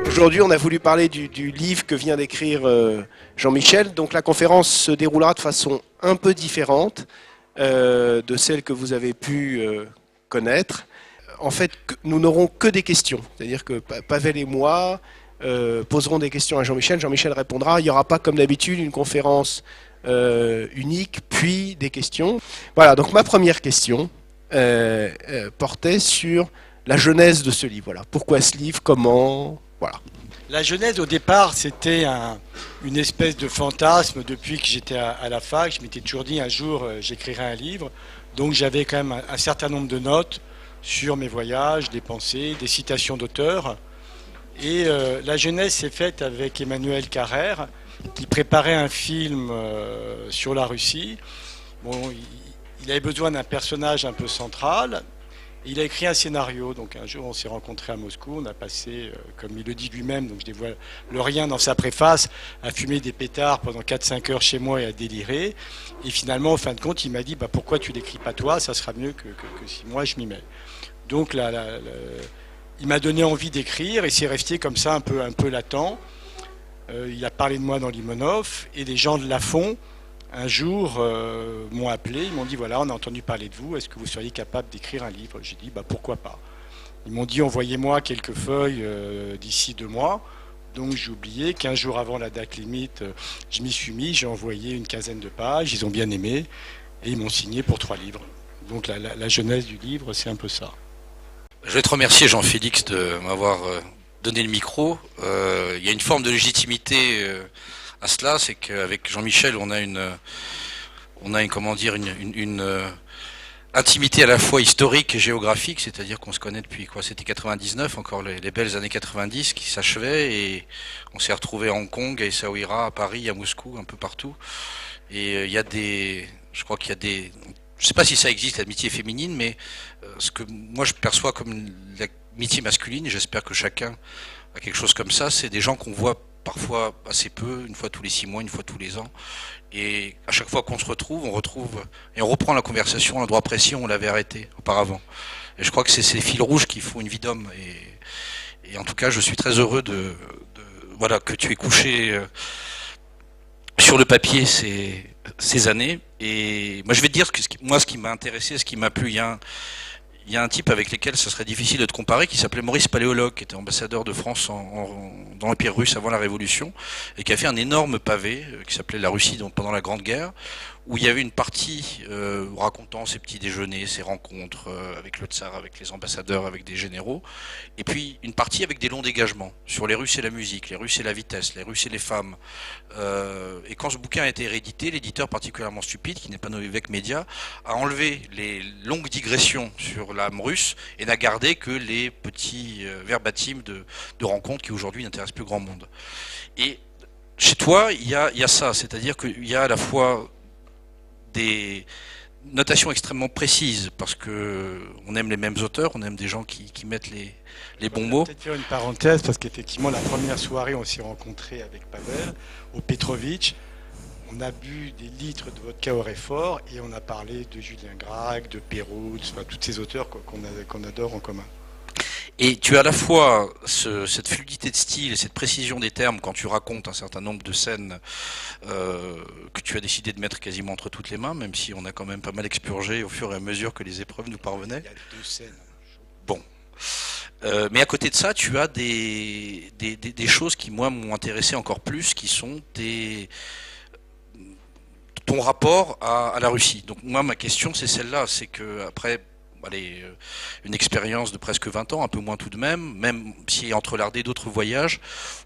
Aujourd'hui, on a voulu parler du livre que vient d'écrire Jean-Michel. Donc la conférence se déroulera de façon un peu différente de celle que vous avez pu connaître. En fait, nous n'aurons que des questions. C'est-à-dire que Pavel et moi poserons des questions à Jean-Michel. Jean-Michel répondra. Il n'y aura pas, comme d'habitude, une conférence unique, puis des questions. Voilà, donc ma première question portait sur la genèse de ce livre. Voilà. Pourquoi ce livre? Comment? Voilà. La genèse, au départ, c'était une espèce de fantasme. Depuis que j'étais à la fac, je m'étais toujours dit un jour, j'écrirai un livre. Donc j'avais quand même un certain nombre de notes sur mes voyages, des pensées, des citations d'auteurs. Et la genèse s'est faite avec Emmanuel Carrère, qui préparait un film sur la Russie. Bon, il avait besoin d'un personnage un peu central. Il a écrit un scénario, donc un jour on s'est rencontrés à Moscou, on a passé, comme il le dit lui-même, donc je dévoile le rien dans sa préface, à fumer des pétards pendant 4-5 heures chez moi et à délirer. Et finalement, en fin de compte, il m'a dit pourquoi tu l'écris pas toi, ça sera mieux que si moi je m'y mets. Donc il m'a donné envie d'écrire et c'est resté comme ça un peu latent. Il a parlé de moi dans Limonov et les gens de Lafon, un jour, m'ont appelé, ils m'ont dit voilà, on a entendu parler de vous, est-ce que vous seriez capable d'écrire un livre? J'ai dit pourquoi pas. Ils m'ont dit envoyez-moi quelques feuilles d'ici 2 mois. Donc j'ai oublié, 15 jours avant la date limite, je m'y suis mis, j'ai envoyé une quinzaine de pages, ils ont bien aimé et ils m'ont signé pour 3 livres. Donc la genèse du livre, c'est un peu ça. Je vais te remercier Jean-Félix de m'avoir donné le micro. Il y a une forme de légitimité à cela, c'est qu'avec Jean-Michel, on a une intimité à la fois historique et géographique, c'est-à-dire qu'on se connaît depuis c'était 99, encore les belles années 90 qui s'achevaient, et on s'est retrouvés à Hong Kong, à Essaouira, à Paris, à Moscou, un peu partout. Et il y a je sais pas si ça existe, l'amitié féminine, mais ce que moi je perçois comme l'amitié masculine, et j'espère que chacun a quelque chose comme ça, c'est des gens qu'on voit parfois assez peu, une fois tous les 6 mois, une fois tous les ans. Et à chaque fois qu'on se retrouve, et on reprend la conversation à l'endroit précis où on l'avait arrêté auparavant. Et je crois que c'est ces fils rouges qui font une vie d'homme. Et en tout cas, je suis très heureux que tu aies couché sur le papier ces années. Et moi, je vais te dire ce qui m'a intéressé, ce qui m'a plu. Il y a un type avec lequel ça serait difficile de te comparer, qui s'appelait Maurice Paléologue, qui était ambassadeur de France dans l'Empire russe avant la Révolution, et qui a fait un énorme pavé qui s'appelait La Russie pendant la Grande Guerre, où il y avait une partie racontant ses petits déjeuners, ses rencontres avec le tsar, avec les ambassadeurs, avec des généraux, et puis une partie avec des longs dégagements sur les Russes et la musique, les Russes et la vitesse, les Russes et les femmes. Et quand ce bouquin a été réédité, l'éditeur particulièrement stupide, qui n'est pas Noévec Média, a enlevé les longues digressions sur l'âme russe et n'a gardé que les petits verbatims de rencontres qui aujourd'hui n'intéressent plus grand monde. Et chez toi, il y a ça, c'est-à-dire qu'il y a à la fois des notations extrêmement précises, parce que on aime les mêmes auteurs, on aime des gens qui mettent les bons mots. Je vais peut-être faire une parenthèse, parce qu'effectivement, la première soirée, on s'est rencontrés avec Pavel, au Petrovitch. On a bu des litres de vodka au Réfort, et on a parlé de Julien Gracq, de Pérouse, tous ces auteurs qu'on adore en commun. Et tu as à la fois cette fluidité de style et cette précision des termes quand tu racontes un certain nombre de scènes que tu as décidé de mettre quasiment entre toutes les mains, même si on a quand même pas mal expurgé au fur et à mesure que les épreuves nous parvenaient. Il y a 2 scènes. Bon. Mais à côté de ça, tu as des choses qui, moi, m'ont intéressé encore plus, qui sont ton rapport à la Russie. Donc moi, ma question, c'est celle-là. C'est que après une expérience de presque 20 ans, un peu moins tout de même si entrelardé d'autres voyages,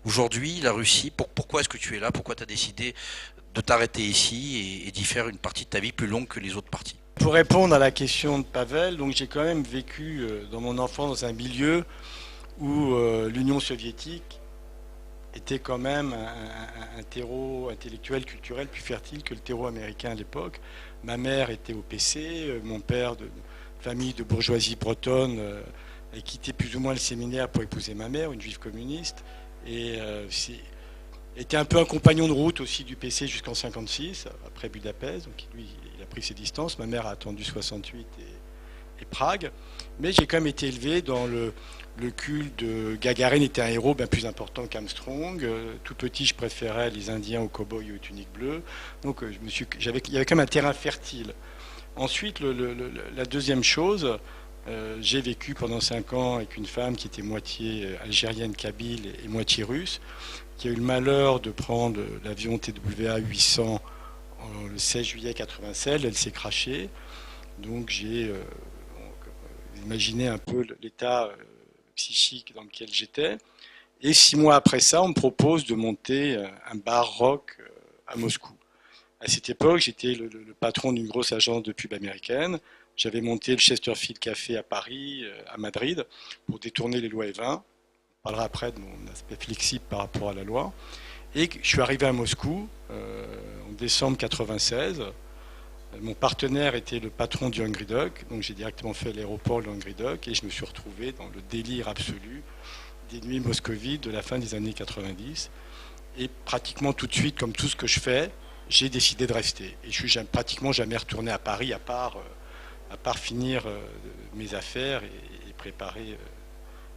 aujourd'hui, la Russie, pourquoi est-ce que tu es là? Pourquoi tu as décidé de t'arrêter ici et d'y faire une partie de ta vie plus longue que les autres parties? Pour répondre à la question de Pavel, donc j'ai quand même vécu dans mon enfance dans un milieu où l'Union soviétique était quand même un terreau intellectuel, culturel plus fertile que le terreau américain à l'époque. Ma mère était au PC, mon père de famille de bourgeoisie bretonne a quitté plus ou moins le séminaire pour épouser ma mère, une juive communiste, et était un peu un compagnon de route aussi du PC jusqu'en 56, après Budapest. Donc lui, il a pris ses distances. Ma mère a attendu 68 et Prague. Mais j'ai quand même été élevé dans le culte de Gagarine était un héros bien plus important qu'Armstrong. Tout petit, je préférais les Indiens aux cow-boys et aux tuniques bleues. Donc il y avait quand même un terrain fertile. Ensuite, la deuxième chose, j'ai vécu pendant 5 ans avec une femme qui était moitié algérienne, kabyle et moitié russe, qui a eu le malheur de prendre l'avion TWA 800 le 16 juillet 96. Elle s'est crashée. Donc j'ai imaginé un peu l'état psychique dans lequel j'étais. Et 6 mois après ça, on me propose de monter un bar rock à Moscou. À cette époque, j'étais le patron d'une grosse agence de pub américaine. J'avais monté le Chesterfield Café à Paris, à Madrid, pour détourner les lois E20. On parlera après de mon aspect flexible par rapport à la loi. Et je suis arrivé à Moscou en décembre 96. Mon partenaire était le patron du Hungry Duck, donc j'ai directement fait l'aéroport du Hungry Duck et je me suis retrouvé dans le délire absolu des nuits moscovites de la fin des années 90. Et pratiquement tout de suite, comme tout ce que je fais, j'ai décidé de rester. Et je suis pratiquement jamais retourné à Paris à part finir mes affaires et préparer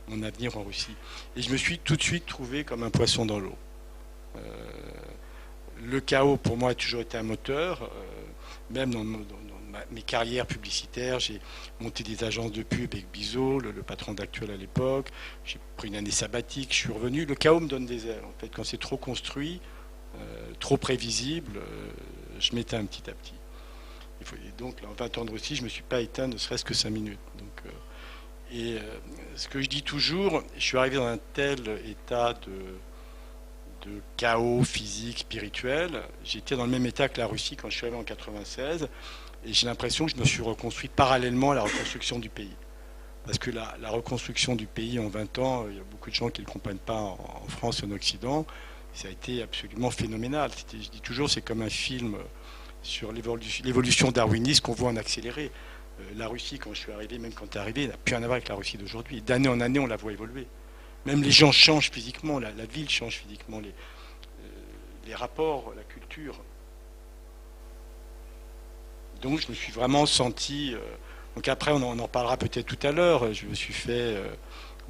mon avenir en Russie. Et je me suis tout de suite trouvé comme un poisson dans l'eau. Le chaos pour moi a toujours été un moteur. Même dans mes carrières publicitaires, j'ai monté des agences de pub avec Bizot, le patron d'Actuel à l'époque. J'ai pris une année sabbatique, je suis revenu. Le chaos me donne des ailes. En fait, quand c'est trop construit, trop prévisible, je m'éteins petit à petit. Et donc, là, en 20 ans de Russie, je ne me suis pas éteint ne serait-ce que 5 minutes. Donc, ce que je dis toujours, je suis arrivé dans un tel état de chaos physique, spirituel. J'étais dans le même état que la Russie quand je suis arrivé en 96 et j'ai l'impression que je me suis reconstruit parallèlement à la reconstruction du pays. Parce que la reconstruction du pays en 20 ans, il y a beaucoup de gens qui ne le comprennent pas en France et en Occident, ça a été absolument phénoménal. Je dis toujours, c'est comme un film sur l'évolution darwiniste qu'on voit en accéléré. La Russie, quand je suis arrivé, même quand tu es arrivé, n'a plus rien à voir avec la Russie d'aujourd'hui. D'année en année, on la voit évoluer. Même les gens changent physiquement, la ville change physiquement, les rapports, la culture. Donc je me suis vraiment senti... donc après, on en parlera peut-être tout à l'heure. Je me suis fait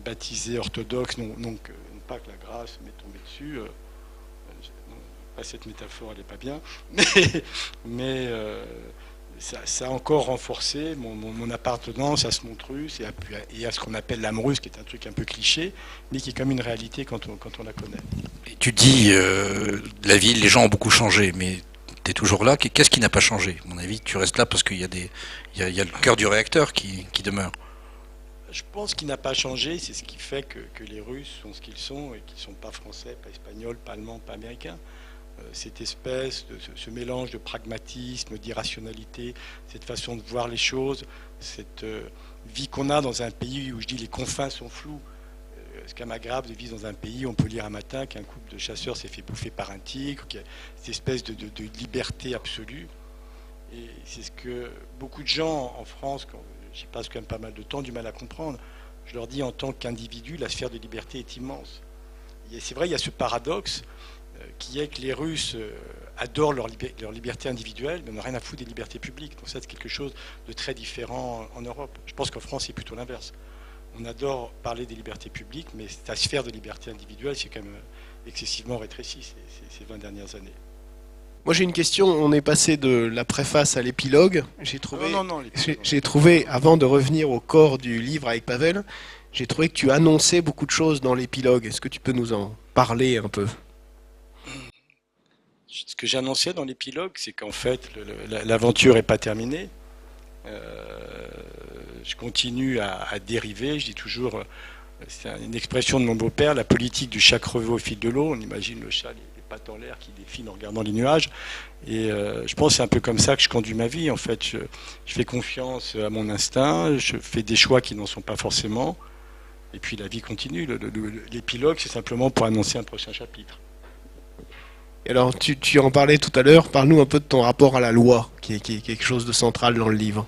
baptiser orthodoxe, non pas que la grâce m'est tombée dessus. Pas cette métaphore, elle n'est pas bien. Mais ça a encore renforcé mon appartenance à ce monde russe et à ce qu'on appelle l'âme russe, qui est un truc un peu cliché, mais qui est comme une réalité quand on la connaît. Et tu dis, la ville, les gens ont beaucoup changé, mais tu es toujours là. Qu'est-ce qui n'a pas changé? À mon avis, tu restes là parce qu'il y a le cœur du réacteur qui demeure. Je pense qu'il n'a pas changé, c'est ce qui fait que les Russes sont ce qu'ils sont et qu'ils ne sont pas français, pas espagnols, pas allemands, pas américains. Cette espèce de ce mélange de pragmatisme, d'irrationalité, cette façon de voir les choses, cette vie qu'on a dans un pays où je dis les confins sont flous. C'est quand même agréable de vivre dans un pays où on peut lire un matin qu'un couple de chasseurs s'est fait bouffer par un tigre, qu'il y a cette espèce de liberté absolue. Et c'est ce que beaucoup de gens en France, quand j'y passe quand même pas mal de temps, ont du mal à comprendre. Je leur dis, en tant qu'individu, la sphère de liberté est immense. C'est vrai, il y a ce paradoxe qui est que les Russes adorent leur liberté individuelle, mais n'ont rien à foutre des libertés publiques. Donc ça, c'est quelque chose de très différent en Europe. Je pense qu'en France, c'est plutôt l'inverse. On adore parler des libertés publiques, mais la sphère de liberté individuelle, c'est quand même excessivement rétréci ces 20 dernières années. Moi j'ai une question, on est passé de la préface à l'épilogue. J'ai trouvé, avant de revenir au corps du livre avec Pavel, j'ai trouvé que tu annonçais beaucoup de choses dans l'épilogue. Est-ce que tu peux nous en parler un peu ? Ce que j'annonçais dans l'épilogue, c'est qu'en fait, l'aventure n'est pas terminée. Je continue à dériver. Je dis toujours, c'est une expression de mon beau-père, la politique du chat crevé au fil de l'eau. On imagine le chat, les pattes en l'air, qui défile en regardant les nuages. Et je pense que c'est un peu comme ça que je conduis ma vie. En fait, je fais confiance à mon instinct. Je fais des choix qui n'en sont pas forcément. Et puis la vie continue. L'épilogue, c'est simplement pour annoncer un prochain chapitre. Alors, tu en parlais tout à l'heure, parle-nous un peu de ton rapport à la loi, qui est quelque chose de central dans le livre.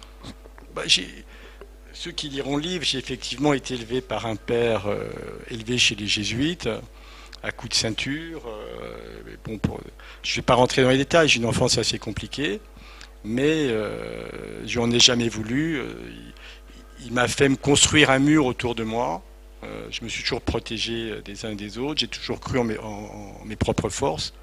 Ceux qui liront le livre, j'ai effectivement été élevé par un père élevé chez les jésuites, à coups de ceinture. Je ne vais pas rentrer dans les détails, j'ai une enfance assez compliquée, mais je n'en ai jamais voulu. il m'a fait me construire un mur autour de moi. Je me suis toujours protégé des uns et des autres. J'ai toujours cru en mes propres forces.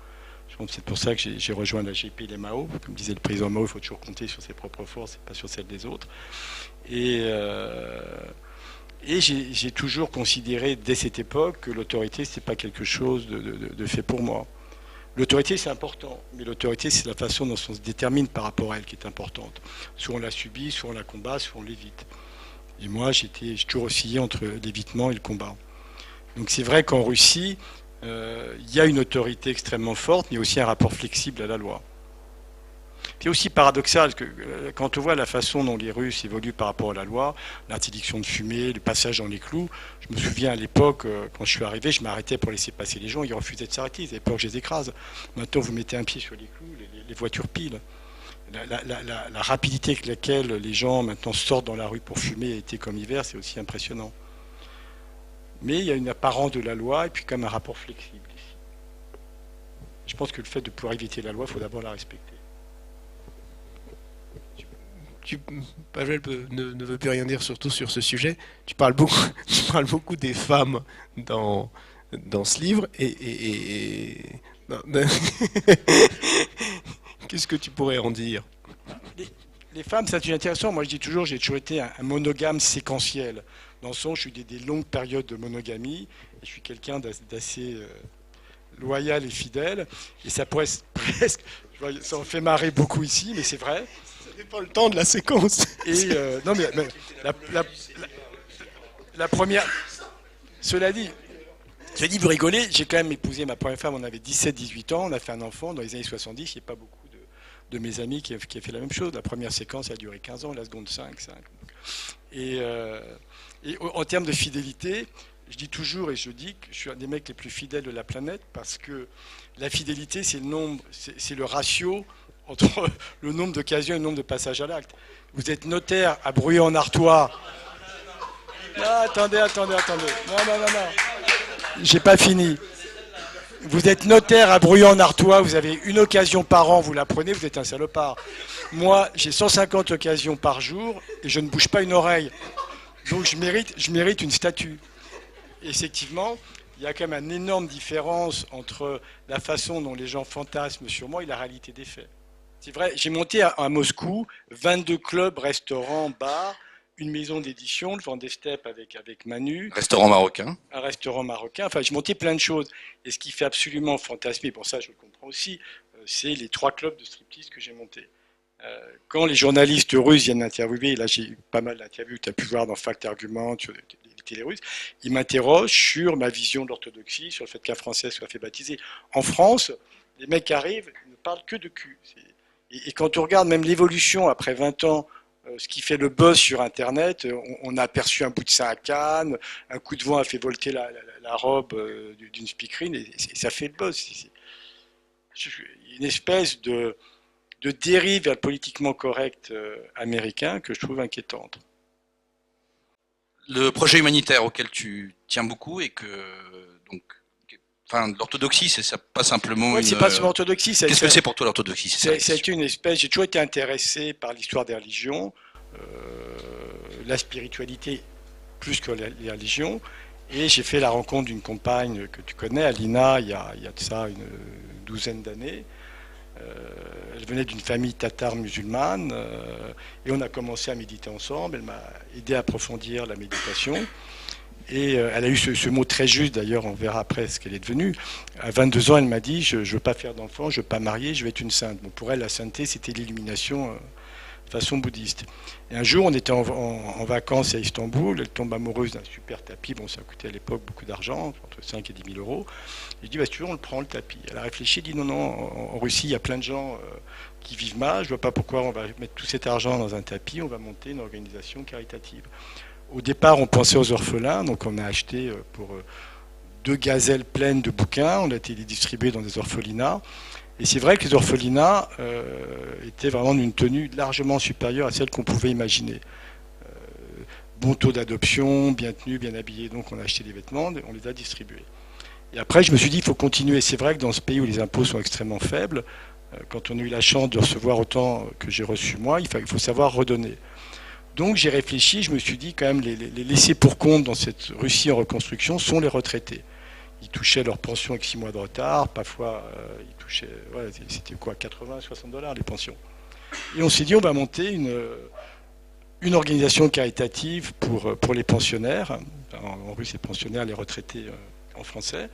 Je pense que c'est pour ça que j'ai rejoint la GP et les Mao. Comme disait le président Mao, il faut toujours compter sur ses propres forces et pas sur celles des autres. Et j'ai toujours considéré dès cette époque que l'autorité, ce n'est pas quelque chose de fait pour moi. L'autorité, c'est important, mais l'autorité, c'est la façon dont on se détermine par rapport à elle qui est importante. Soit on la subit, soit on la combat, soit on l'évite. Et moi, j'ai toujours oscillé entre l'évitement et le combat. Donc c'est vrai qu'en Russie, il y a une autorité extrêmement forte, mais aussi un rapport flexible à la loi. C'est aussi paradoxal que quand on voit la façon dont les Russes évoluent par rapport à la loi, l'interdiction de fumer, le passage dans les clous, je me souviens à l'époque, quand je suis arrivé, je m'arrêtais pour laisser passer les gens, ils refusaient de s'arrêter, ils avaient peur que je les écrase. Maintenant, vous mettez un pied sur les clous, les voitures pilent. La rapidité avec laquelle les gens maintenant sortent dans la rue pour fumer été comme hiver, c'est aussi impressionnant. Mais il y a une apparence de la loi et puis comme un rapport flexible ici. Je pense que le fait de pouvoir éviter la loi, il faut d'abord la respecter. Pavel ne veut plus rien dire surtout sur ce sujet. Tu parles beaucoup des femmes dans ce livre non. Qu'est-ce que tu pourrais en dire? Les femmes, c'est intéressant. Moi, je dis toujours, j'ai toujours été un monogame séquentiel. Dans le sens, je suis des longues périodes de monogamie. Et je suis quelqu'un d'assez loyal et fidèle. Et ça pourrait presque... Ça en fait marrer beaucoup ici, mais c'est vrai. Ça dépend le temps de la séquence. Et non, mais la première... Cela dit, vous rigolez, j'ai quand même épousé ma première femme, on avait 17-18 ans, on a fait un enfant dans les années 70, il n'y a pas beaucoup de mes amis qui a fait la même chose. La première séquence a duré 15 ans, la seconde 5. Et en termes de fidélité, je dis toujours et je dis que je suis un des mecs les plus fidèles de la planète parce que la fidélité, c'est le ratio entre le nombre d'occasions et le nombre de passages à l'acte. Vous êtes notaire à Bruyères-en-Artois. Ah, attendez. Non. J'ai pas fini. Vous êtes notaire à Bruyères-en-Artois, vous avez une occasion par an, vous la prenez, vous êtes un salopard. Moi, j'ai 150 occasions par jour et je ne bouge pas une oreille. Donc je mérite une statue. Et effectivement, il y a quand même une énorme différence entre la façon dont les gens fantasment sur moi et la réalité des faits. C'est vrai, j'ai monté à Moscou 22 clubs, restaurants, bars, une maison d'édition, le Vendée Steppe avec Manu. Restaurant marocain. Un restaurant marocain. Enfin, j'ai monté plein de choses. Et ce qui fait absolument fantasmer, pour ça je le comprends aussi, c'est les 3 clubs de striptease que j'ai montés. Quand les journalistes russes viennent m'interviewer, et là j'ai eu pas mal d'interviews que tu as pu voir dans Fact Argument, sur les télé russes, ils m'interrogent sur ma vision de l'orthodoxie, sur le fait qu'un Français soit fait baptiser. En France, les mecs arrivent, ils ne parlent que de cul. Et quand on regarde même l'évolution après 20 ans, ce qui fait le buzz sur Internet, on a aperçu un bout de sein à Cannes, un coup de vent a fait volter la robe d'une speakerine, et ça fait le buzz. Une espèce de dérive vers le politiquement correct américain que je trouve inquiétante. Le projet humanitaire auquel tu tiens beaucoup et que donc, enfin, l'orthodoxie, c'est pas simplement. Oui, c'est pas seulement l'orthodoxie. Qu'est-ce que c'est pour toi l'orthodoxie? C'est une espèce. J'ai toujours été intéressé par l'histoire des religions, la spiritualité plus que les religions, et j'ai fait la rencontre d'une compagne que tu connais, Alina, il y a de ça une douzaine d'années. Elle venait d'une famille tatare musulmane et on a commencé à méditer ensemble. Elle m'a aidé à approfondir la méditation et elle a eu ce mot très juste, d'ailleurs on verra après ce qu'elle est devenue. À 22 ans elle m'a dit je ne veux pas faire d'enfant, je ne veux pas marier, je vais être une sainte. Bon, pour elle la sainteté c'était l'illumination façon bouddhiste. Et un jour on était en vacances à Istanbul, elle tombe amoureuse d'un super tapis, bon ça coûtait à l'époque beaucoup d'argent, entre 5 et 10 000 euros. Je dis, bah, si tu veux, on le prend, le tapis. Elle a réfléchi, elle dit, non, en Russie, il y a plein de gens qui vivent mal, je ne vois pas pourquoi on va mettre tout cet argent dans un tapis, on va monter une organisation caritative. Au départ, on pensait aux orphelins, donc on a acheté pour 2 gazelles pleines de bouquins, on a été les distribuer dans des orphelinats. Et c'est vrai que les orphelinats étaient vraiment d'une tenue largement supérieure à celle qu'on pouvait imaginer. Bon taux d'adoption, bien tenus, bien habillés, donc on a acheté des vêtements, on les a distribués. Et après, je me suis dit, il faut continuer. C'est vrai que dans ce pays où les impôts sont extrêmement faibles, quand on a eu la chance de recevoir autant que j'ai reçu moi, il faut savoir redonner. Donc j'ai réfléchi, je me suis dit quand même les laissés pour compte dans cette Russie en reconstruction sont les retraités. Ils touchaient leur pension avec 6 mois de retard, parfois ils touchaient, ouais, c'était quoi, 80, 60 dollars les pensions. Et on s'est dit on va monter une organisation caritative pour les pensionnaires, en russe les pensionnaires, les retraités en français.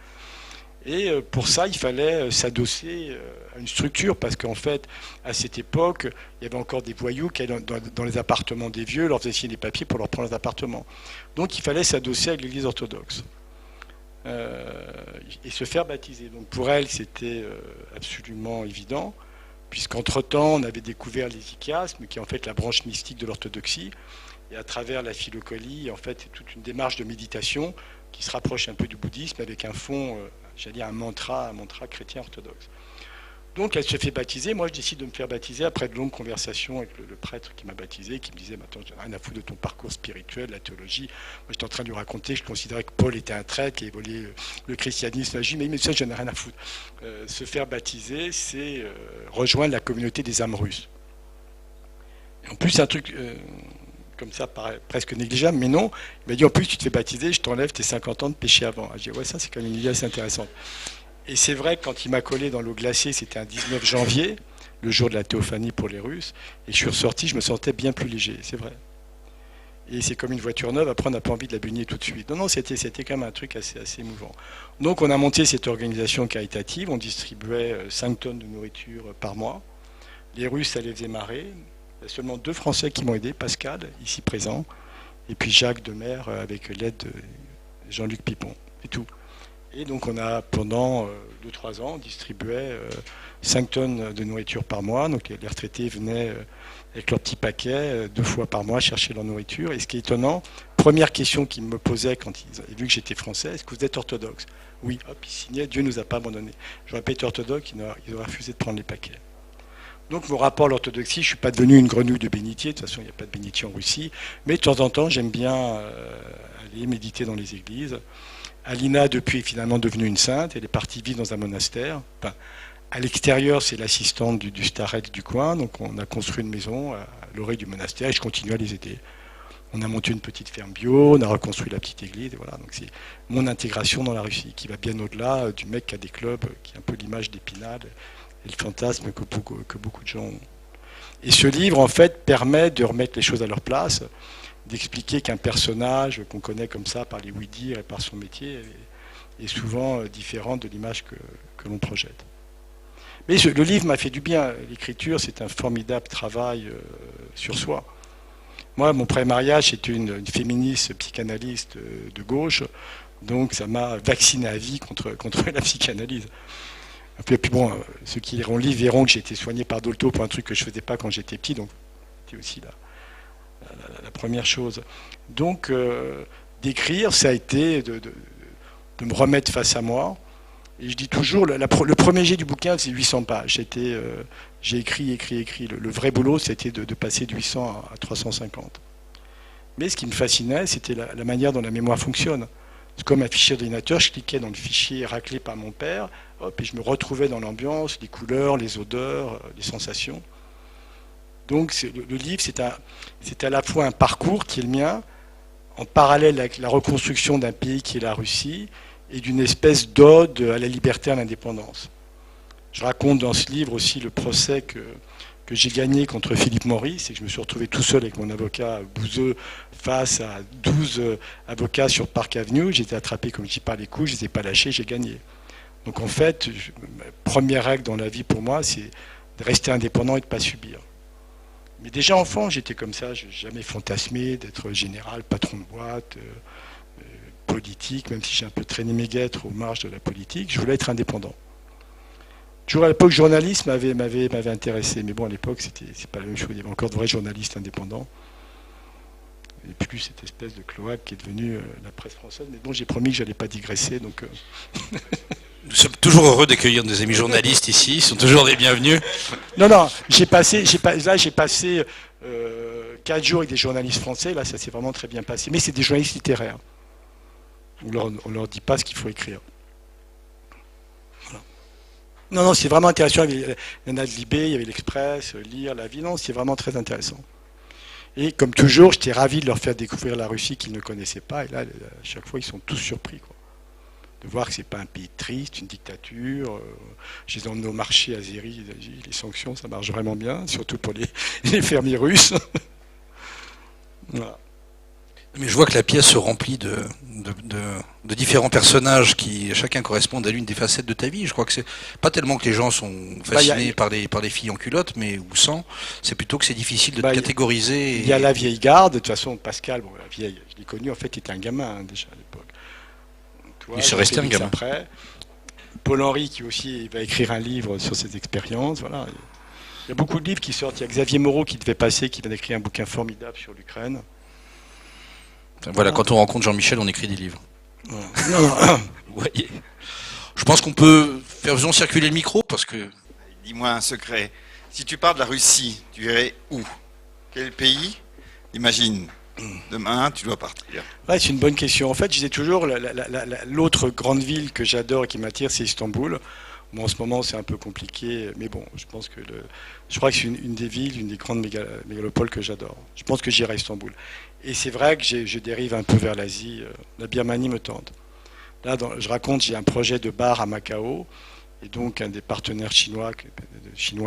Et pour ça, il fallait s'adosser à une structure, parce qu'en fait, à cette époque, il y avait encore des voyous qui allaient dans les appartements des vieux, leur faisaient signer des papiers pour leur prendre les appartements. Donc il fallait s'adosser avec l'Église orthodoxe et se faire baptiser. Donc pour elle, c'était absolument évident, puisqu'entre-temps, on avait découvert l'hésychiasme, qui est en fait la branche mystique de l'orthodoxie, et à travers la philocolie, en fait, c'est toute une démarche de méditation qui se rapproche un peu du bouddhisme avec un fond, j'allais dire un mantra chrétien orthodoxe. Donc elle se fait baptiser, moi je décide de me faire baptiser après de longues conversations avec le prêtre qui m'a baptisé, qui me disait attends, j'en ai rien à foutre de ton parcours spirituel, la théologie. Moi j'étais en train de lui raconter, je considérais que Paul était un traître, qui évoluait le christianisme, la judaïsme, mais ça j'en ai rien à foutre. Se faire baptiser, c'est rejoindre la communauté des âmes russes. Et en plus c'est un truc comme ça paraît presque négligeable, mais non. Il m'a dit en plus tu te fais baptiser, je t'enlève tes 50 ans de péché avant. Je dis ouais, ça c'est quand même une idée assez intéressante. Et c'est vrai que quand il m'a collé dans l'eau glacée, c'était un 19 janvier, le jour de la théophanie pour les Russes, et je suis ressorti, je me sentais bien plus léger, c'est vrai. Et c'est comme une voiture neuve, après on n'a pas envie de la baigner tout de suite. Non, c'était quand même un truc assez émouvant. Donc on a monté cette organisation caritative, on distribuait 5 tonnes de nourriture par mois. Les Russes, ça les faisait marrer. Il y a seulement 2 Français qui m'ont aidé, Pascal, ici présent, et puis Jacques Demer, avec l'aide de Jean-Luc Pipon, et tout. Et donc on a, pendant 2-3 ans, distribué 5 tonnes de nourriture par mois. Donc les retraités venaient avec leur petit paquet 2 fois par mois chercher leur nourriture. Et ce qui est étonnant, première question qu'ils me posaient quand ils avaient vu que j'étais français, est-ce que vous êtes orthodoxe? Oui, hop, ils signaient, Dieu ne nous a pas abandonnés. Je n'aurais pas été orthodoxe, ils auraient refusé de prendre les paquets. Donc mon rapport à l'orthodoxie, je ne suis pas devenu une grenouille de bénitier, de toute façon il n'y a pas de bénitier en Russie, mais de temps en temps j'aime bien aller méditer dans les églises. Alina, depuis, est finalement devenue une sainte. Elle est partie vivre dans un monastère. Enfin, à l'extérieur, c'est l'assistante du starets du coin. Donc, on a construit une maison à l'orée du monastère et je continue à les aider. On a monté une petite ferme bio, on a reconstruit la petite église. Et voilà. Donc, c'est mon intégration dans la Russie qui va bien au-delà du mec qui a des clubs, qui est un peu l'image d'Épinal et le fantasme que beaucoup de gens ont. Et ce livre, en fait, permet de remettre les choses à leur place, d'expliquer qu'un personnage qu'on connaît comme ça par les oui-dire et par son métier est souvent différent de l'image que l'on projette. Mais le livre m'a fait du bien. L'écriture, c'est un formidable travail sur soi. Moi, mon premier mariage, c'était une féministe psychanalyste de gauche, donc ça m'a vacciné à vie contre la psychanalyse. Et puis bon, ceux qui liront le livre verront que j'ai été soigné par Dolto pour un truc que je ne faisais pas quand j'étais petit, donc c'était aussi la première chose. Donc, d'écrire, ça a été de me remettre face à moi. Et je dis toujours, le premier jet du bouquin, c'est 800 pages. J'ai écrit. Le vrai boulot, c'était de passer de 800 à 350. Mais ce qui me fascinait, c'était la manière dont la mémoire fonctionne. C'est comme un fichier d'ordinateur, je cliquais dans le fichier raclé par mon père, hop, et je me retrouvais dans l'ambiance, les couleurs, les odeurs, les sensations. Donc le livre, c'est à la fois un parcours qui est le mien, en parallèle avec la reconstruction d'un pays qui est la Russie, et d'une espèce d'ode à la liberté, à l'indépendance. Je raconte dans ce livre aussi le procès que j'ai gagné contre Philippe Maurice, et que je me suis retrouvé tout seul avec mon avocat Bouzeux face à 12 avocats sur Park Avenue. J'ai été attrapé, comme je dis, par les couilles, je ne les ai pas lâchés, j'ai gagné. Donc en fait, ma première règle dans la vie pour moi, c'est de rester indépendant et de ne pas subir. Mais déjà enfant, j'étais comme ça, je n'ai jamais fantasmé d'être général, patron de boîte, politique, même si j'ai un peu traîné mes guêtres aux marges de la politique, je voulais être indépendant. Toujours à l'époque, le journalisme m'avait intéressé, mais bon, à l'époque, c'est pas la même chose, il y avait encore de vrais journalistes indépendants. Et plus cette espèce de cloaque qui est devenue la presse française. Mais bon, j'ai promis que je n'allais pas digresser, donc... Nous sommes toujours heureux d'accueillir des amis journalistes ici, ils sont toujours les bienvenus. Non, j'ai passé 4 jours avec des journalistes français, là ça s'est vraiment très bien passé. Mais c'est des journalistes littéraires. On leur dit pas ce qu'il faut écrire. Voilà. Non, c'est vraiment intéressant. Il y en a de Libé, il y avait l'Express, Lire, La Vie. Non, c'est vraiment très intéressant. Et comme toujours, j'étais ravi de leur faire découvrir la Russie qu'ils ne connaissaient pas. Et là, à chaque fois, ils sont tous surpris, quoi, de voir que c'est pas un pays triste, une dictature. Je les emmène au marché azéri, les sanctions, ça marche vraiment bien, surtout pour les fermiers russes. Voilà. Mais je vois que la pièce se remplit de différents personnages qui chacun correspondent à l'une des facettes de ta vie. Je crois que c'est pas tellement que les gens sont fascinés par les filles en culotte, mais ou sans. C'est plutôt que c'est difficile de catégoriser. Il y a la vieille garde. De toute façon, Pascal, bon, la vieille, je l'ai connu, en fait, il était un gamin, hein, déjà à l'époque. Il s'est resté un gamin. Après. Paul-Henri qui aussi va écrire un livre sur ses expériences. Voilà. Il y a beaucoup de livres qui sortent. Il y a Xavier Moreau qui devait passer, qui vient d'écrire un bouquin formidable sur l'Ukraine. Voilà, quand on rencontre Jean-Michel, on écrit des livres. Non. Vous voyez. Je pense qu'on peut faisons circuler le micro parce que. Dis-moi un secret. Si tu pars de la Russie, tu irais où? Quel pays? Imagine, demain, tu dois partir. Ouais, c'est une bonne question. En fait, je disais toujours, l'autre grande ville que j'adore et qui m'attire, c'est Istanbul. Bon, en ce moment, c'est un peu compliqué, mais bon, je pense que je crois que c'est une des villes, une des grandes mégalopoles que j'adore. Je pense que j'irai à Istanbul. Et c'est vrai que je dérive un peu vers l'Asie. La Birmanie me tente. Là, je raconte, j'ai un projet de bar à Macao, et donc un des partenaires chinois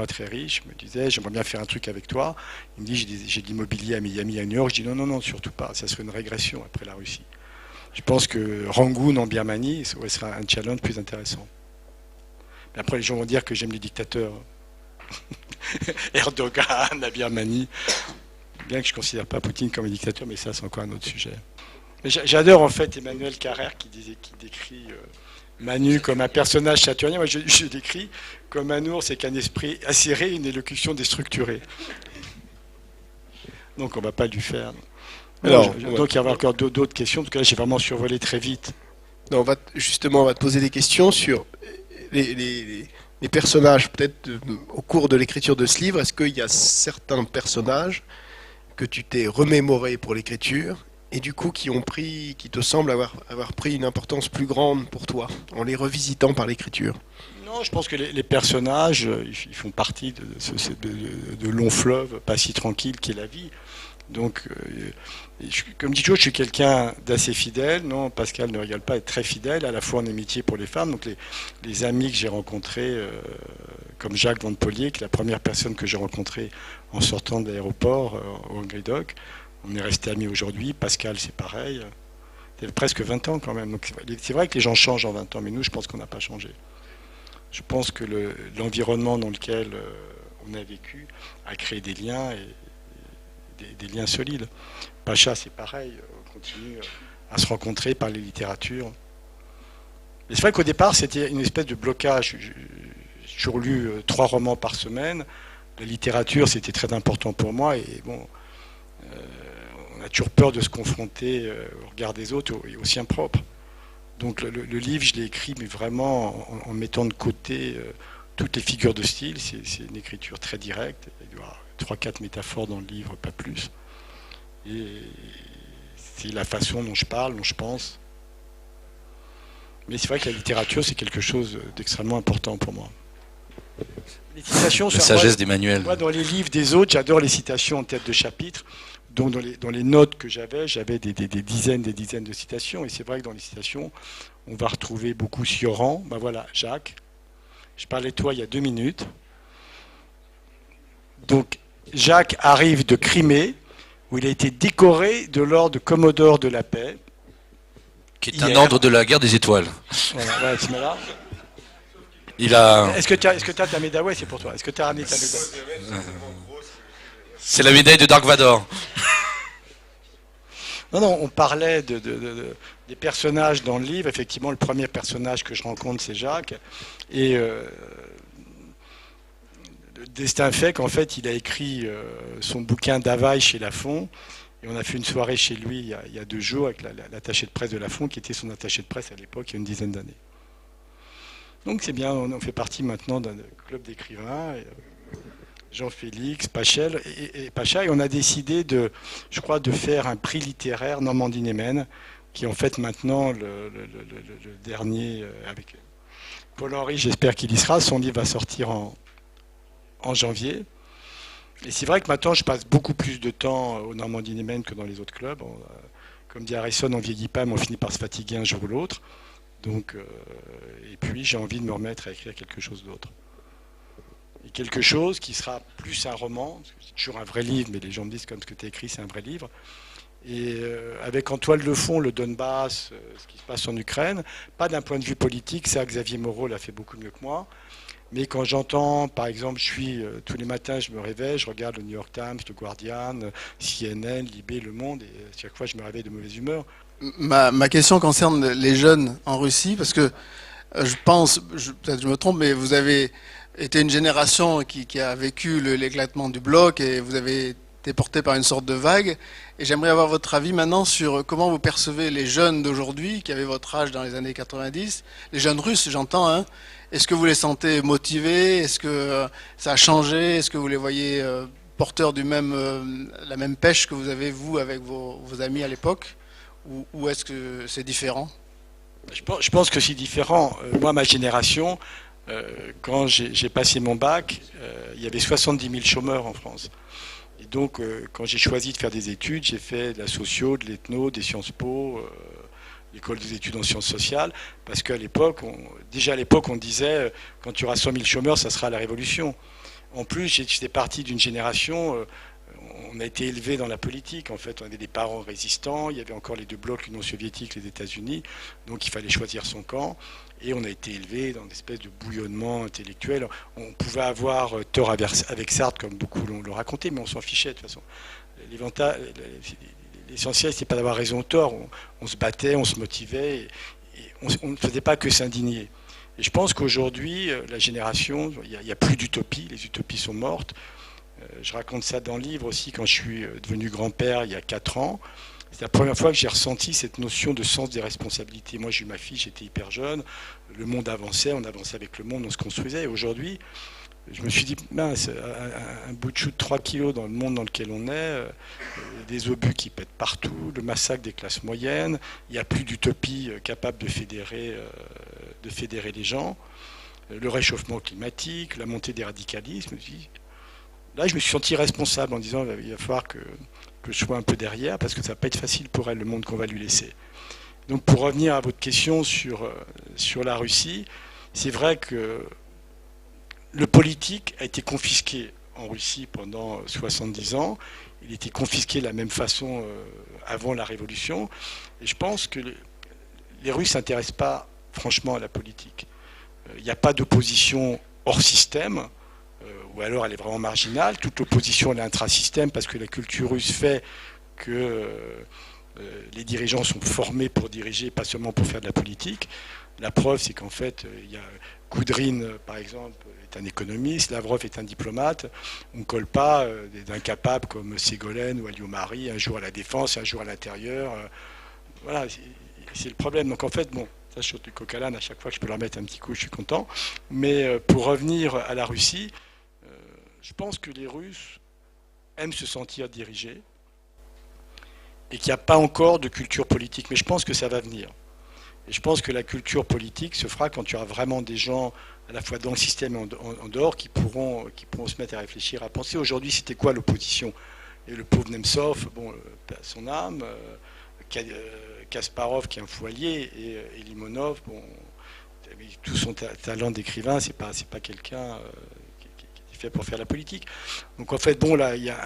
très riches me disait, j'aimerais bien faire un truc avec toi. Il me dit, j'ai de l'immobilier à Miami, à New York. Je dis, non, surtout pas. Ça serait une régression après la Russie. Je pense que Rangoon en Birmanie, ça sera un challenge plus intéressant. Mais après, les gens vont dire que j'aime les dictateurs. Erdogan, la Birmanie. Bien que je ne considère pas Poutine comme un dictateur, mais ça, c'est encore un autre sujet. J'adore en fait Emmanuel Carrère qui décrit Manu comme un personnage saturnien. Moi, je décris comme un ours avec un esprit acéré, une élocution déstructurée. Donc, on ne va pas lui faire. Alors, donc, il y avait encore d'autres questions. En tout cas, j'ai vraiment survolé très vite. Non, on va te poser des questions sur les personnages, peut-être au cours de l'écriture de ce livre. Est-ce qu'il y a certains personnages que tu t'es remémoré pour l'écriture et du coup qui te semblent avoir pris une importance plus grande pour toi en les revisitant par l'écriture? Non, je pense que les personnages, ils font partie de long fleuve pas si tranquille qu'est la vie. Donc, comme dit toujours, je suis quelqu'un d'assez fidèle. Non, Pascal ne rigole pas, est très fidèle, à la fois en amitié pour les femmes. Donc, les amis que j'ai rencontrés, comme Jacques Van Polier, qui est la première personne que j'ai rencontrée en sortant de l'aéroport au Hungry Dock. On est restés amis aujourd'hui. Pascal, c'est pareil. Il y a presque 20 ans quand même. Donc, c'est vrai que les gens changent en 20 ans, mais nous, je pense qu'on n'a pas changé. Je pense que l'environnement dans lequel on a vécu a créé des liens et des liens solides. Pacha, c'est pareil, on continue à se rencontrer par les littératures. Mais c'est vrai qu'au départ, c'était une espèce de blocage. J'ai toujours lu 3 romans par semaine. La littérature, c'était très important pour moi. Et bon, on a toujours peur de se confronter au regard des autres et au sien propre. Donc le livre, je l'ai écrit, mais vraiment en mettant de côté toutes les figures de style. C'est une écriture très directe. Il doit y avoir 3-4 métaphores dans le livre, pas plus. Et c'est la façon dont je parle, dont je pense. Mais c'est vrai que la littérature, c'est quelque chose d'extrêmement important pour moi. Les citations, la sagesse d'Emmanuel. Moi, dans les livres des autres, j'adore les citations en tête de chapitre. Donc dans les notes que j'avais des dizaines de citations. Et c'est vrai que dans les citations, on va retrouver beaucoup Sioran. Ben voilà, Jacques. Je parlais de toi il y a 2 minutes. Donc, Jacques arrive de Crimée, où il a été décoré de l'ordre de Commodore de la Paix. Qui est un ordre de la guerre des étoiles. Voilà, tu là. Il a... Est-ce que tu as ta médaille? Ouais, c'est pour toi. Est-ce que tu as ramené ta médaille? C'est la médaille de Dark Vador. Non, on parlait des personnages dans le livre. Effectivement, le premier personnage que je rencontre, c'est Jacques. Et le destin fait qu'en fait, il a écrit son bouquin d'Availle chez Lafon. Et on a fait une soirée chez lui il y a 2 jours avec l'attaché de presse de Lafon, qui était son attaché de presse à l'époque, il y a une dizaine d'années. Donc c'est bien, on fait partie maintenant d'un club d'écrivains. Jean-Félix, Pachel et Pacha, et on a décidé de faire un prix littéraire Normandie-Némen, qui est en fait maintenant le dernier avec Paul-Henri, j'espère qu'il y sera. Son livre va sortir en janvier. Et c'est vrai que maintenant, je passe beaucoup plus de temps au Normandie-Niemen que dans les autres clubs. Comme dit Harrison, on vieillit pas, mais on finit par se fatiguer un jour ou l'autre. Donc, et puis, j'ai envie de me remettre à écrire quelque chose d'autre. Et quelque chose qui sera plus un roman, parce que c'est toujours un vrai livre, mais les gens me disent comme ce que tu as écrit, c'est un vrai livre. Et avec en toile de fond le Donbass, ce qui se passe en Ukraine, pas d'un point de vue politique, ça Xavier Moreau l'a fait beaucoup mieux que moi. Mais quand j'entends, par exemple, tous les matins, je me réveille, je regarde le New York Times, le Guardian, CNN, Libé, Le Monde, et chaque fois, je me réveille de mauvaise humeur. Ma question concerne les jeunes en Russie, parce que je pense, peut-être je me trompe, mais vous avez été une génération qui a vécu l'éclatement du bloc et vous avez été porté par une sorte de vague. Et j'aimerais avoir votre avis maintenant sur comment vous percevez les jeunes d'aujourd'hui, qui avaient votre âge dans les années 90, les jeunes russes, j'entends, hein. Est-ce que vous les sentez motivés? Est-ce que ça a changé? Est-ce que vous les voyez porteurs la même pêche que vous avez, vous, avec vos amis à l'époque? Ou est-ce que c'est différent? Je pense que c'est différent. Moi, ma génération, quand j'ai passé mon bac, il y avait 70 000 chômeurs en France. Et donc, quand j'ai choisi de faire des études, j'ai fait de la socio, de l'ethno, des Sciences Po, l'école des études en sciences sociales, parce qu'à l'époque, déjà à l'époque, on disait, quand tu auras 100 000 chômeurs, ça sera la révolution. En plus, j'étais parti d'une génération, on a été élevé dans la politique, en fait, on avait des parents résistants, il y avait encore les deux blocs, l'Union soviétique, les États-Unis, donc il fallait choisir son camp, et on a été élevé dans une espèce de bouillonnement intellectuel. On pouvait avoir tort avec Sartre, comme beaucoup l'ont raconté, mais on s'en fichait de toute façon. L'essentiel, c'est pas d'avoir raison ou tort. On se battait, on se motivait, et on ne faisait pas que s'indigner. Et je pense qu'aujourd'hui, la génération, il n'y a plus d'utopie, les utopies sont mortes. Je raconte ça dans le livre aussi, quand je suis devenu grand-père il y a 4 ans. C'est la première fois que j'ai ressenti cette notion de sens des responsabilités. Moi, j'ai eu ma fille, j'étais hyper jeune, le monde avançait, on avançait avec le monde, on se construisait. Et aujourd'hui, je me suis dit, mince, un bout de chou de 3 kilos dans le monde dans lequel on est, des obus qui pètent partout, le massacre des classes moyennes, il n'y a plus d'utopie capable de fédérer les gens, le réchauffement climatique, la montée des radicalismes. Là, je me suis senti responsable en disant, il va falloir que je sois un peu derrière, parce que ça ne va pas être facile pour elle, le monde qu'on va lui laisser. Donc, pour revenir à votre question sur la Russie, c'est vrai que le politique a été confisqué en Russie pendant 70 ans. Il était confisqué de la même façon avant la Révolution. Et je pense que les Russes ne s'intéressent pas franchement à la politique. Il n'y a pas d'opposition hors système, ou alors elle est vraiment marginale. Toute l'opposition est intrasystème, parce que la culture russe fait que les dirigeants sont formés pour diriger, pas seulement pour faire de la politique. La preuve, c'est qu'en fait, il y a Koudrine, par exemple, est un économiste, Lavrov est un diplomate. On ne colle pas des incapables comme Ségolène ou Alliot-Marie, un jour à la défense, un jour à l'intérieur. Voilà, c'est le problème. Donc en fait, bon, ça je saute du coq à l'âne, à chaque fois que je peux leur mettre un petit coup, je suis content. Mais pour revenir à la Russie, je pense que les Russes aiment se sentir dirigés et qu'il n'y a pas encore de culture politique. Mais je pense que ça va venir. Et je pense que la culture politique se fera quand il y aura vraiment des gens, à la fois dans le système et en dehors, qui pourront se mettre à réfléchir, à penser. Aujourd'hui, c'était quoi l'opposition? Et le pauvre Nemtsov, bon, son âme, Kasparov, qui est un fou allié, et Limonov, bon, tout son talent d'écrivain, c'est pas quelqu'un qui est fait pour faire la politique. Donc en fait, bon, là, il y a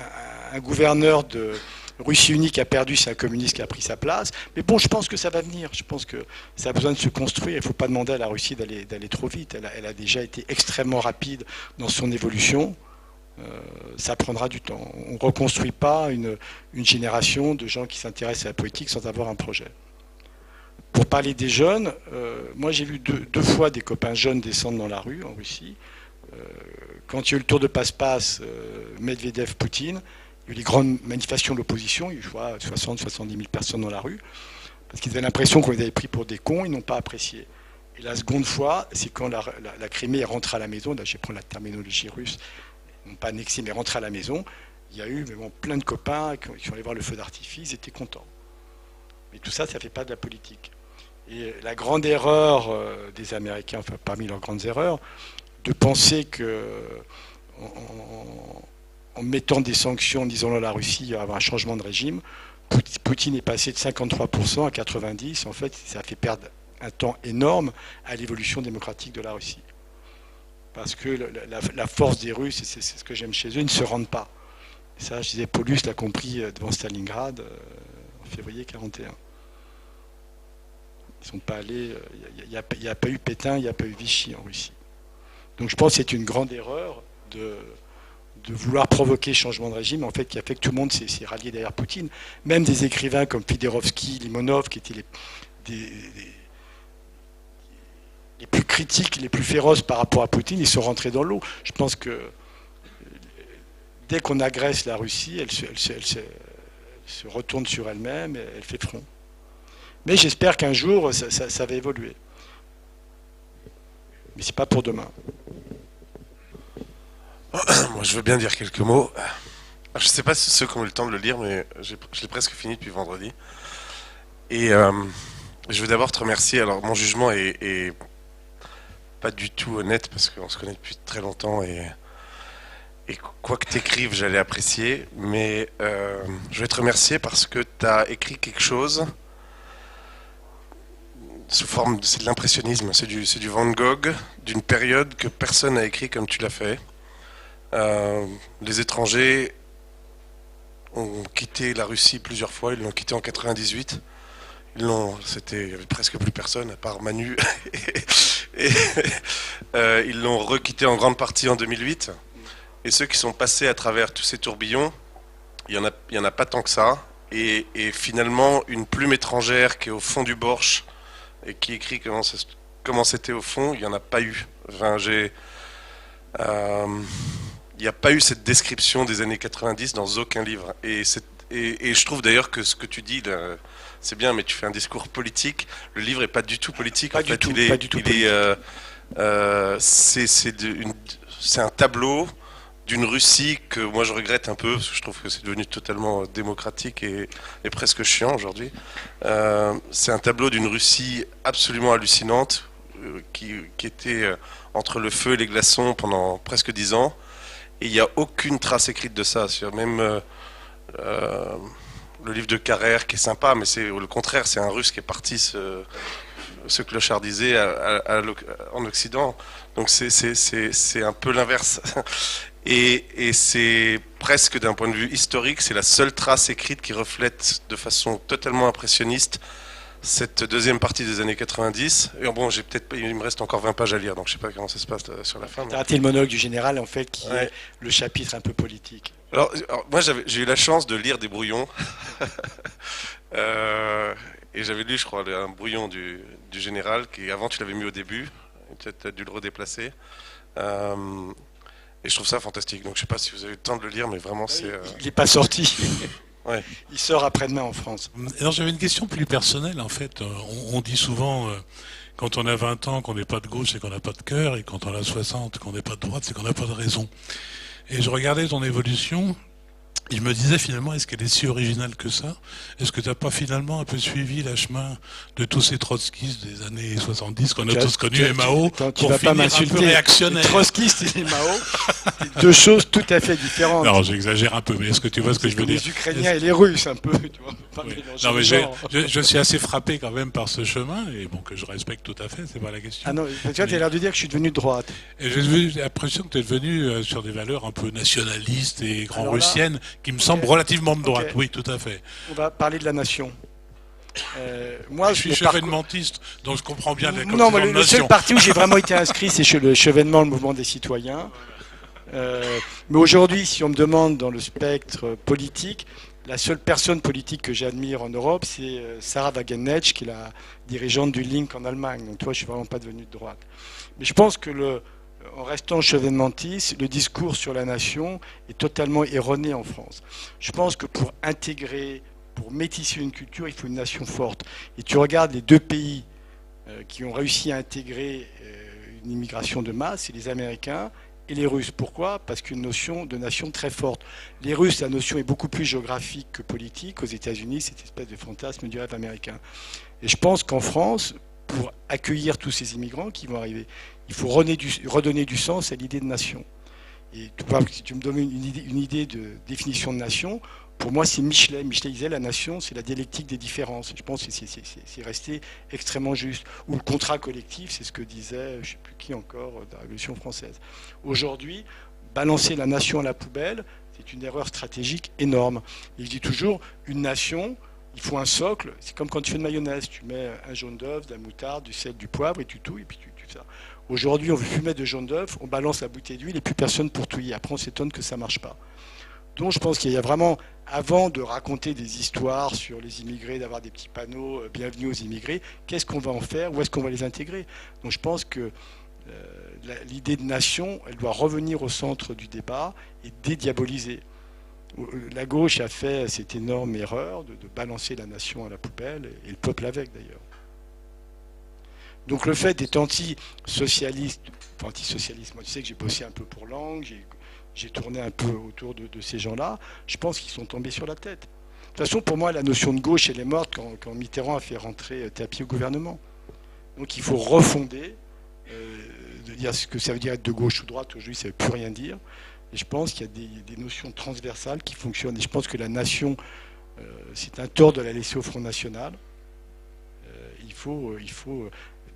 un gouverneur de Russie unique a perdu, c'est un communiste qui a pris sa place. Mais bon, je pense que ça va venir. Je pense que ça a besoin de se construire. Il ne faut pas demander à la Russie d'aller trop vite. Elle a déjà été extrêmement rapide dans son évolution. Ça prendra du temps. On ne reconstruit pas une génération de gens qui s'intéressent à la politique sans avoir un projet. Pour parler des jeunes, moi j'ai vu deux fois des copains jeunes descendre dans la rue en Russie. Quand il y a eu le tour de passe-passe, Medvedev, Poutine, il y a eu les grandes manifestations de l'opposition, il y a eu 60-70 000 personnes dans la rue, parce qu'ils avaient l'impression qu'on les avait pris pour des cons, ils n'ont pas apprécié. Et la seconde fois, c'est quand la Crimée est rentrée à la maison, là je vais prendre la terminologie russe, non pas annexée, mais rentrée à la maison, il y a eu plein de copains qui sont allés voir le feu d'artifice, ils étaient contents. Mais tout ça, ça ne fait pas de la politique. Et la grande erreur des Américains, enfin parmi leurs grandes erreurs, de penser que en mettant des sanctions, en disant à la Russie, il va y avoir un changement de régime, Poutine est passé de 53% à 90%. En fait, ça a fait perdre un temps énorme à l'évolution démocratique de la Russie. Parce que la force des Russes, et c'est ce que j'aime chez eux, ils ne se rendent pas. Et ça, je disais, Paulus l'a compris devant Stalingrad en février 1941. Ils ne sont pas allés. Il n'y a pas eu Pétain, il n'y a pas eu Vichy en Russie. Donc je pense que c'est une grande erreur de vouloir provoquer changement de régime, en fait, qui a fait que tout le monde s'est rallié derrière Poutine. Même des écrivains comme Fiderovski, Limonov, qui étaient les plus critiques, les plus féroces par rapport à Poutine, ils sont rentrés dans l'eau. Je pense que dès qu'on agresse la Russie, elle se retourne sur elle-même, et elle fait front. Mais j'espère qu'un jour, ça va évoluer. Mais c'est pas pour demain. Moi, je veux bien dire quelques mots. Je ne sais pas si ceux qui ont eu le temps de le lire, mais je l'ai presque fini depuis vendredi. Et je veux d'abord te remercier. Alors, mon jugement est pas du tout honnête parce qu'on se connaît depuis très longtemps et quoi que tu écrives, j'allais apprécier. Mais je vais te remercier parce que tu as écrit quelque chose sous forme, c'est de l'impressionnisme, c'est du Van Gogh, d'une période que personne n'a écrit comme tu l'as fait. Les étrangers ont quitté la Russie plusieurs fois, ils l'ont quitté en 98. Il y avait presque plus personne à part Manu. Ils l'ont requitté en grande partie en 2008. Et ceux qui sont passés à travers tous ces tourbillons, il y en a pas tant que ça. Et finalement, une plume étrangère qui est au fond du Borch et qui écrit comment c'était au fond, il n'y en a pas eu. Enfin, il n'y a pas eu cette description des années 90 dans aucun livre. Et je trouve d'ailleurs que ce que tu dis, c'est bien, mais tu fais un discours politique. Le livre n'est pas du tout politique. Pas du tout politique. C'est un tableau d'une Russie que moi je regrette un peu, parce que je trouve que c'est devenu totalement démocratique et presque chiant aujourd'hui. C'est un tableau d'une Russie absolument hallucinante, qui était entre le feu et les glaçons pendant presque 10 ans. Et il n'y a aucune trace écrite de ça. Même le livre de Carrère qui est sympa, mais c'est le contraire, c'est un Russe qui est parti se clochardiser en Occident. Donc c'est un peu l'inverse. Et c'est presque d'un point de vue historique, c'est la seule trace écrite qui reflète de façon totalement impressionniste cette deuxième partie des années 90. Et bon, il me reste encore 20 pages à lire, donc je sais pas comment ça se passe sur la fin. T'as raté le monologue du général, en fait, qui est le chapitre un peu politique. Alors moi, j'ai eu la chance de lire des brouillons. Et j'avais lu, je crois, un brouillon du général, qui avant tu l'avais mis au début, tu as dû le redéplacer. Et je trouve ça fantastique. Donc je sais pas si vous avez eu le temps de le lire, mais vraiment c'est... Il n'est pas sorti. Ouais. Il sort après-demain en France. Alors j'avais une question plus personnelle en fait. On dit souvent quand on a 20 ans qu'on n'est pas de gauche c'est qu'on n'a pas de cœur, et quand on a 60 qu'on n'est pas de droite c'est qu'on n'a pas de raison. Et je regardais ton évolution et je me disais finalement est-ce qu'elle est si originale que ça? Est-ce que tu n'as pas finalement un peu suivi le chemin de tous ces trotskistes des années 70 qu'on a tous connus, et Mao, pour finir un peu réactionnaire? Trotskistes et Mao, deux choses tout à fait différentes. Non, j'exagère un peu, mais est-ce que tu vois ce que je veux dire? Les Ukrainiens et les Russes, un peu. Tu vois, pas oui. Non, mais je suis assez frappé quand même par ce chemin, et bon, que je respecte tout à fait, c'est pas la question. Ah non, tu vois, tu as l'air de dire que je suis devenu de droite. Et j'ai l'impression que tu es devenu sur des valeurs un peu nationalistes et grand-russiennes, qui me semblent relativement de droite. Oui, tout à fait. On va parler de la nation. Moi, je suis chevènementiste, donc je comprends bien la conception de nation. Le seul parti où j'ai vraiment été inscrit, c'est le chevènement, le mouvement des citoyens. Mais aujourd'hui, si on me demande dans le spectre politique, la seule personne politique que j'admire en Europe, c'est Sarah Wagenknecht, qui est la dirigeante du Link en Allemagne. Donc, toi, je suis vraiment pas devenu de droite. Mais je pense que en restant chevènementiste, le discours sur la nation est totalement erroné en France. Je pense que pour intégrer, pour métisser une culture, il faut une nation forte. Et tu regardes les deux pays qui ont réussi à intégrer une immigration de masse, c'est les Américains et les Russes. Pourquoi? Parce qu'une notion de nation très forte. Les Russes, la notion est beaucoup plus géographique que politique. Aux États-Unis, cette espèce de fantasme du rêve américain. Et je pense qu'en France, pour accueillir tous ces immigrants qui vont arriver, il faut redonner du sens à l'idée de nation. Et si tu me donnes une idée de définition de nation, pour moi, c'est Michelet. Michelet disait la nation, c'est la dialectique des différences. Je pense que c'est resté extrêmement juste. Ou le contrat collectif, c'est ce que disait, je ne sais plus qui encore, de la Révolution française. Aujourd'hui, balancer la nation à la poubelle, c'est une erreur stratégique énorme. Et je dis toujours, une nation, il faut un socle. C'est comme quand tu fais de mayonnaise. Tu mets un jaune d'œuf, de la moutarde, du sel, du poivre, et tu touilles, et puis tu ça. Aujourd'hui, on veut plus mettre de jaune d'œuf, on balance la bouteille d'huile, et plus personne pour touiller. Après, on s'étonne que ça ne marche pas. Donc je pense qu'il y a vraiment, avant de raconter des histoires sur les immigrés, d'avoir des petits panneaux « Bienvenue aux immigrés », qu'est-ce qu'on va en faire? Où est-ce qu'on va les intégrer? Donc je pense que l'idée de nation, elle doit revenir au centre du débat et dédiaboliser. La gauche a fait cette énorme erreur de balancer la nation à la poubelle, et le peuple avec d'ailleurs. Donc le fait d'être anti-socialiste, enfin anti-socialiste, moi tu sais que j'ai bossé un peu pour Lang, j'ai tourné un peu autour de ces gens-là, je pense qu'ils sont tombés sur la tête. De toute façon, pour moi, la notion de gauche, elle est morte quand Mitterrand a fait rentrer Tapie au gouvernement. Donc il faut refonder, de dire ce que ça veut dire être de gauche ou de droite, aujourd'hui ça ne veut plus rien dire. Et je pense qu'il y a des notions transversales qui fonctionnent. Et je pense que la nation, c'est un tort de la laisser au Front National. Il faut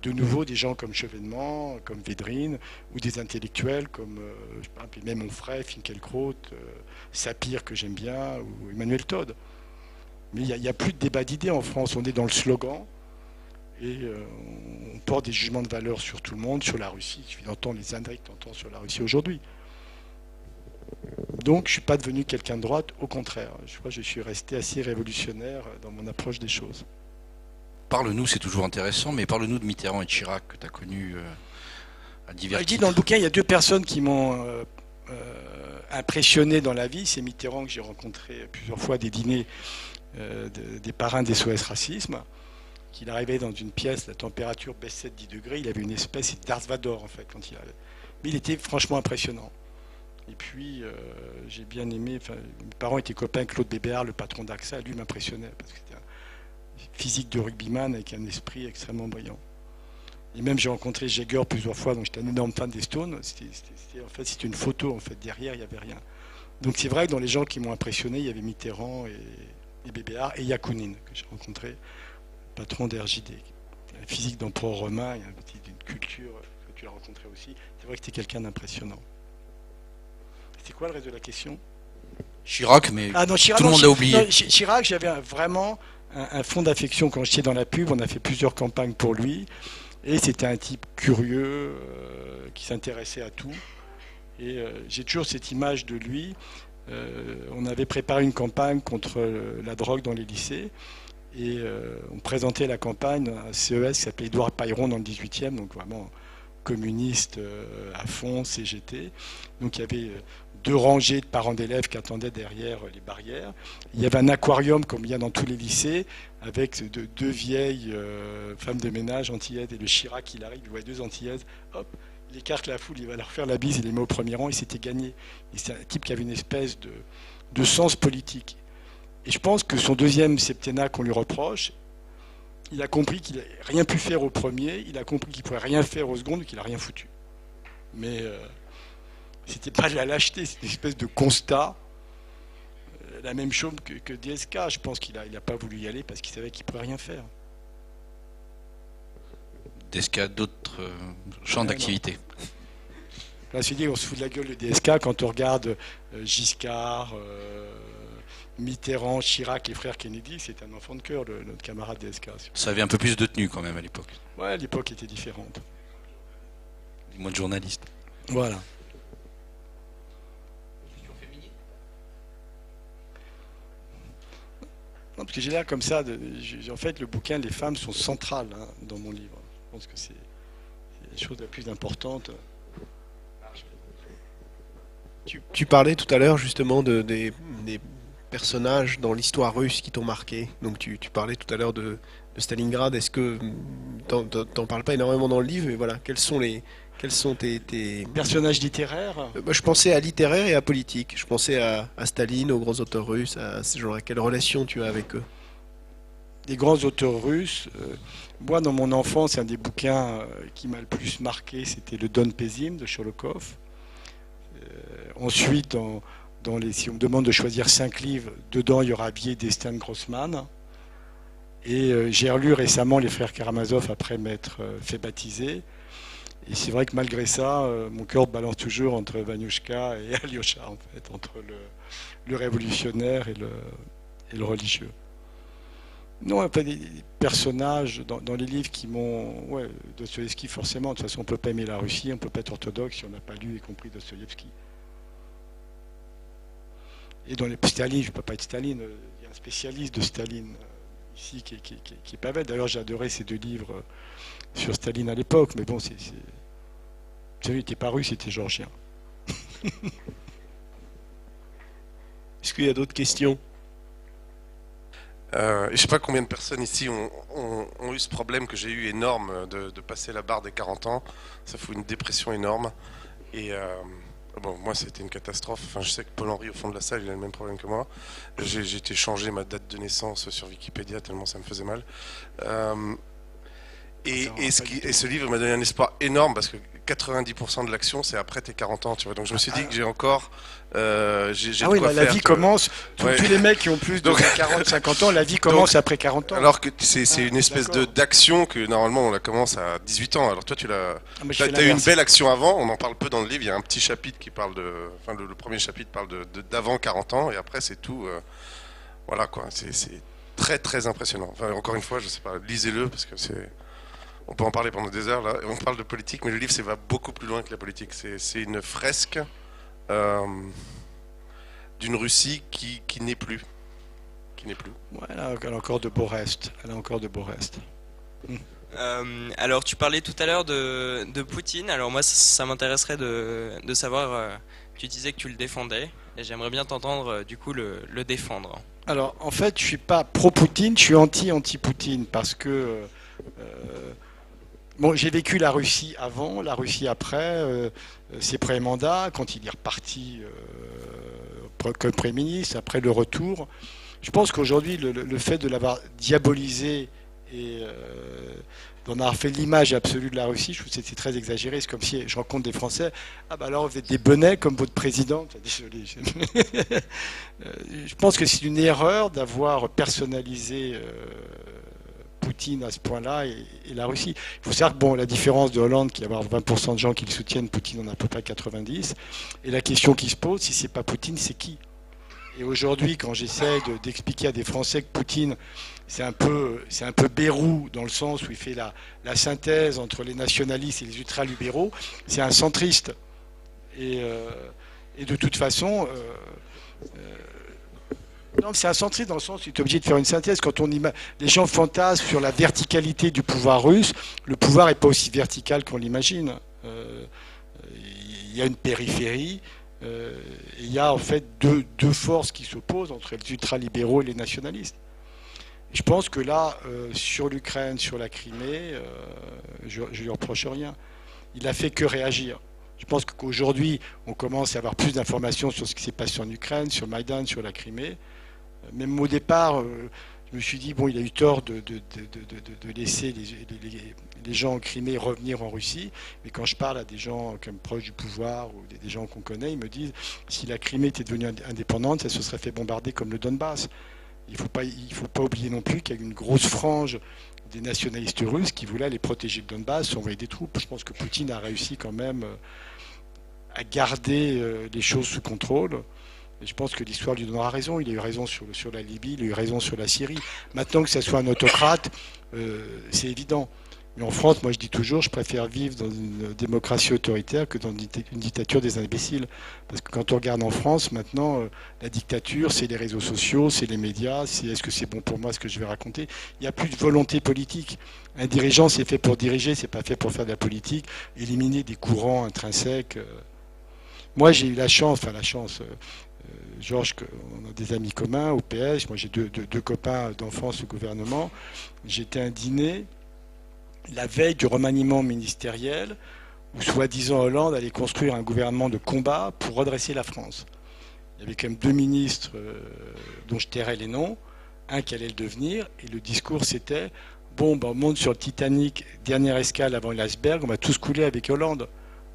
de nouveau des gens comme Chevènement, comme Védrine, ou des intellectuels comme je sais pas, même mon frère, Finkielkraut, Sapir que j'aime bien, ou Emmanuel Todd. Mais il n'y a plus de débat d'idées en France, on est dans le slogan, et on porte des jugements de valeur sur tout le monde, sur la Russie. Il suffit d'entendre les âneries que tu entends sur la Russie aujourd'hui. Donc je ne suis pas devenu quelqu'un de droite, au contraire. Je crois que je suis resté assez révolutionnaire dans mon approche des choses. Parle-nous, c'est toujours intéressant, mais parle-nous de Mitterrand et de Chirac que tu as connus à divers Je dis titres. dans le bouquin, il y a deux personnes qui m'ont impressionné dans la vie. C'est Mitterrand que j'ai rencontré plusieurs fois à des dîners des parrains des SOS Racisme. Qu'il arrivait dans une pièce, la température baissait de 10 degrés, il avait une espèce d'Darth Vader en fait quand il arrivait. Mais il était franchement impressionnant. Et puis j'ai bien aimé, mes parents étaient copains avec Claude Bébéard, le patron d'AXA, lui m'impressionnait parce que c'était un physique de rugbyman avec un esprit extrêmement brillant. Et même j'ai rencontré Jagger plusieurs fois, donc j'étais un énorme fan des Stones. C'était une photo en fait, derrière il n'y avait rien. Donc c'est vrai que dans les gens qui m'ont impressionné, il y avait Mitterrand et Bébéard et Yakounine que j'ai rencontré, patron d'RJD. Un physique d'empereur romain, il y a d'une culture que tu l'as rencontré aussi. C'est vrai que c'était quelqu'un d'impressionnant. C'est quoi le reste de la question? Chirac, mais Chirac, tout le monde l'a oublié. Non, Chirac, j'avais vraiment un fond d'affection quand j'étais dans la pub. On a fait plusieurs campagnes pour lui. Et c'était un type curieux, qui s'intéressait à tout. Et j'ai toujours cette image de lui. On avait préparé une campagne contre la drogue dans les lycées. Et on présentait la campagne à un CES qui s'appelait Édouard Pailleron dans le 18e, donc vraiment communiste à fond, CGT. Donc il y avait 2 rangées de parents d'élèves qui attendaient derrière les barrières. Il y avait un aquarium comme il y a dans tous les lycées, avec 2 vieilles femmes de ménage antillaises, et le Chirac il arrive, il voit 2 antillaises, hop, il écarte la foule, il va leur faire la bise, il les met au premier rang, et c'était gagné. Et c'est un type qui avait une espèce de sens politique. Et je pense que son deuxième septennat qu'on lui reproche, il a compris qu'il n'avait rien pu faire au premier, il a compris qu'il ne pouvait rien faire au second, et qu'il n'a rien foutu. Mais c'était pas de la lâcheté, c'était une espèce de constat. La même chose que DSK, je pense qu'il n'a pas voulu y aller parce qu'il savait qu'il ne pouvait rien faire. DSK, d'autres champs d'activité. Là, je dis, on se fout de la gueule de DSK quand on regarde Giscard, Mitterrand, Chirac et frère Kennedy, c'est un enfant de cœur, notre camarade DSK. Ça avait un peu plus de tenue quand même à l'époque. Ouais, l'époque était différente. Moins de journalistes. Voilà. Non, parce que j'ai l'air comme ça. En fait, le bouquin, les femmes sont centrales dans mon livre. Je pense que c'est la chose la plus importante. Tu parlais tout à l'heure justement des personnages dans l'histoire russe qui t'ont marqué. Donc tu parlais tout à l'heure de Stalingrad. Est-ce que t'en parles pas énormément dans le livre, mais voilà, quels sont tes personnages littéraires? Je pensais à littéraire et à politique. Je pensais à Staline, aux grands auteurs russes, à ces gens-là. Quelle relation tu as avec eux? Des grands auteurs russes. Moi, dans mon enfance, un des bouquins qui m'a le plus marqué, c'était Le Don Pesim de Sholokov. Ensuite, si on me demande de choisir 5 livres, dedans il y aura Biais, Destin, Grossman. Et j'ai relu récemment Les Frères Karamazov après m'être fait baptiser. Et c'est vrai que malgré ça, mon cœur balance toujours entre Vanyushka et Alyosha, en fait, entre le révolutionnaire et le religieux. Non, un peu des personnages dans les livres qui m'ont... Ouais, Dostoïevski, forcément. De toute façon, on ne peut pas aimer la Russie, on ne peut pas être orthodoxe si on n'a pas lu et compris Dostoïevski. Et dans les Staline, je ne peux pas être Staline. Il y a un spécialiste de Staline ici qui est pas bête. D'ailleurs, j'ai adoré ces 2 livres sur Staline à l'époque. Mais bon, celui n'était pas russe, c'était géorgien. Est-ce qu'il y a d'autres questions? Je ne sais pas combien de personnes ici ont eu ce problème que j'ai eu énorme de passer la barre des 40 ans. Ça fout une dépression énorme. Et bon, moi, c'était une catastrophe. Enfin, je sais que Paul-Henri, au fond de la salle, il a le même problème que moi. J'ai été changer ma date de naissance sur Wikipédia tellement ça me faisait mal. Et ce livre m'a donné un espoir énorme parce que 90% de l'action, c'est après tes 40 ans. Tu vois. Donc je me suis dit que j'ai encore... j'ai oui, de quoi la faire, vie commence... Tous les mecs qui ont plus de 40-50 ans, la vie commence après 40 ans. Alors que c'est une espèce d'action que normalement on la commence à 18 ans. Alors toi tu l'as... tu as eu une belle action avant, on en parle peu dans le livre. Il y a un petit chapitre qui parle de... Enfin le premier chapitre parle d'avant 40 ans et après c'est tout... voilà quoi, c'est très très impressionnant. Enfin, encore une fois, je sais pas, lisez-le parce que c'est... On peut en parler pendant des heures, là. On parle de politique, mais le livre, ça va beaucoup plus loin que la politique. C'est une fresque d'une Russie qui n'est plus. Qui n'est plus. Ouais, elle a encore de beaux restes. Alors, tu parlais tout à l'heure de Poutine. Alors, moi, ça m'intéresserait de savoir... tu disais que tu le défendais. Et j'aimerais bien t'entendre, du coup, le défendre. Alors, en fait, je suis pas pro-Poutine, je suis anti-Poutine. Parce que... Bon, j'ai vécu la Russie avant, la Russie après, ses premiers mandats, quand il est reparti comme Premier ministre, après le retour. Je pense qu'aujourd'hui, le fait de l'avoir diabolisé et d'en avoir fait l'image absolue de la Russie, je trouve que c'est très exagéré. C'est comme si je rencontre des Français, ah bah alors vous êtes des bonnets comme votre président. Désolé. Je pense que c'est une erreur d'avoir personnalisé Poutine à ce point-là et la Russie. Il faut savoir que bon, la différence de Hollande, qui va avoir 20% de gens qui le soutiennent, Poutine en a à peu près 90. Et la question qui se pose, si c'est pas Poutine, c'est qui? Et aujourd'hui, quand j'essaie d'expliquer à des Français que Poutine, c'est un peu Bérou, dans le sens où il fait la synthèse entre les nationalistes et les ultra-libéraux, c'est un centriste. Et de toute façon... non, c'est un centriste dans le sens où tu es obligé de faire une synthèse. Quand les gens fantasment sur la verticalité du pouvoir russe, le pouvoir n'est pas aussi vertical qu'on l'imagine. Il y a une périphérie, il y a en fait deux forces qui s'opposent entre les ultralibéraux et les nationalistes. Et je pense que là, sur l'Ukraine, sur la Crimée, je ne lui reproche rien. Il n'a fait que réagir. Je pense qu'aujourd'hui, on commence à avoir plus d'informations sur ce qui s'est passé en Ukraine, sur Maïdan, sur la Crimée. Même au départ, je me suis dit, bon, il a eu tort de laisser les gens en Crimée revenir en Russie. Mais quand je parle à des gens comme proches du pouvoir ou des gens qu'on connaît, ils me disent, si la Crimée était devenue indépendante, elle se serait fait bombarder comme le Donbass. Il ne faut pas oublier non plus qu'il y a une grosse frange des nationalistes russes qui voulaient aller protéger le Donbass, envoyer des troupes. Je pense que Poutine a réussi quand même à garder les choses sous contrôle. Et je pense que l'histoire lui donnera raison. Il a eu raison sur la Libye, il a eu raison sur la Syrie. Maintenant que ce soit un autocrate, c'est évident. Mais en France, moi je dis toujours, je préfère vivre dans une démocratie autoritaire que dans une dictature des imbéciles. Parce que quand on regarde en France, maintenant, la dictature, c'est les réseaux sociaux, c'est les médias, c'est est-ce que c'est bon pour moi ce que je vais raconter. Il n'y a plus de volonté politique. Un dirigeant, c'est fait pour diriger, c'est pas fait pour faire de la politique, éliminer des courants intrinsèques. Moi, j'ai eu la chance, Georges, on a des amis communs au PS, moi j'ai deux copains d'enfance au gouvernement. J'étais à un dîner la veille du remaniement ministériel où soi-disant Hollande allait construire un gouvernement de combat pour redresser la France. Il y avait quand même 2 ministres dont je tairai les noms, un qui allait le devenir, et le discours c'était « Bon, ben, on monte sur le Titanic, dernière escale avant l'iceberg, on va tous couler avec Hollande.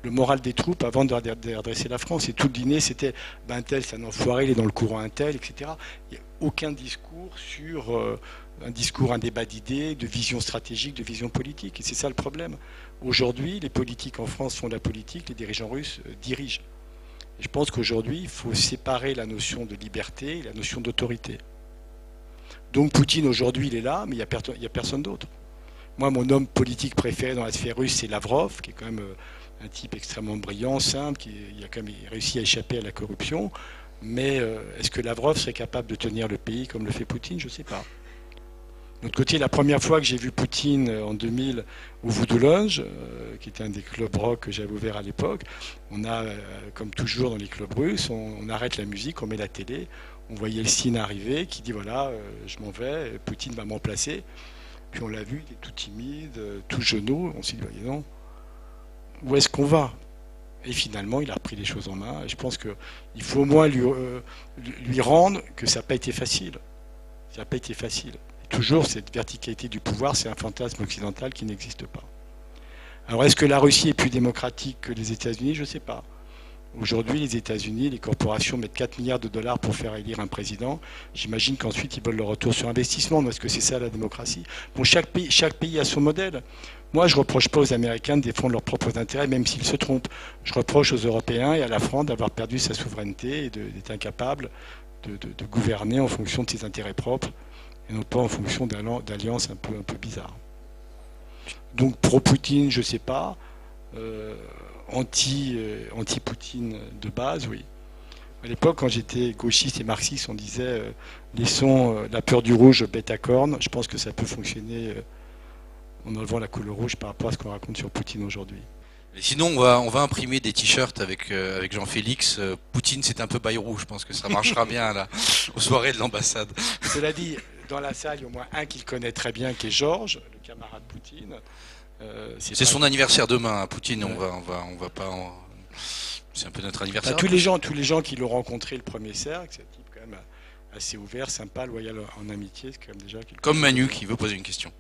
le moral des troupes avant de redresser la France. Et tout le dîner, c'était un tel, c'est un enfoiré, il est dans le courant un tel, etc. Il n'y a aucun discours sur un débat d'idées, de vision stratégique, de vision politique. Et c'est ça le problème. Aujourd'hui, les politiques en France font de la politique, les dirigeants russes dirigent. Et je pense qu'aujourd'hui, il faut séparer la notion de liberté et la notion d'autorité. Donc Poutine, aujourd'hui, il est là, mais il n'y a personne d'autre. Moi, mon homme politique préféré dans la sphère russe, c'est Lavrov, qui est quand même un type extrêmement brillant, simple, qui a quand même réussi à échapper à la corruption. Mais est-ce que Lavrov serait capable de tenir le pays comme le fait Poutine? Je ne sais pas. De l'autre côté, la première fois que j'ai vu Poutine en 2000 au Voodoo Lounge, qui était un des clubs rock que j'avais ouvert à l'époque, on a, comme toujours dans les clubs russes, on arrête la musique, on met la télé, on voyait le signe arriver qui dit voilà, je m'en vais, Poutine va m'emplacer. Puis on l'a vu, il est tout timide, tout genou, on s'est dit voyez non, où est-ce qu'on va? Et finalement, il a repris les choses en main. Et je pense qu'il faut au moins lui rendre que ça n'a pas été facile. Ça n'a pas été facile. Toujours, cette verticalité du pouvoir, c'est un fantasme occidental qui n'existe pas. Alors, est-ce que la Russie est plus démocratique que les États-Unis? Je ne sais pas. Aujourd'hui, les États-Unis, les corporations mettent 4 milliards de dollars pour faire élire un président. J'imagine qu'ensuite, ils veulent le retour sur investissement. Est-ce que c'est ça la démocratie? Bon, chaque pays a son modèle. Moi, je ne reproche pas aux Américains de défendre leurs propres intérêts, même s'ils se trompent. Je reproche aux Européens et à la France d'avoir perdu sa souveraineté et d'être incapable de gouverner en fonction de ses intérêts propres, et non pas en fonction d'alliances un peu bizarres. Donc pro-Poutine, je ne sais pas. Anti-Poutine de base, oui. À l'époque, quand j'étais gauchiste et marxiste, on disait laissons la peur du rouge bête à cornes. Je pense que ça peut fonctionner en enlevant la couleur rouge par rapport à ce qu'on raconte sur Poutine aujourd'hui. Mais sinon, on va imprimer des t-shirts avec Jean-Félix. Poutine, c'est un peu Bayrou. Je pense que ça marchera bien là, aux soirées de l'ambassade. Cela dit, dans la salle, il y a au moins un qu'il connaît très bien, qui est Georges, le camarade Poutine. C'est son anniversaire demain, hein, Poutine. On va pas. C'est un peu notre anniversaire. Tous les gens qui l'ont rencontré le premier cercle, c'est un type quand même assez ouvert, sympa, loyal en amitié. C'est quand même déjà comme Manu qui veut poser une question.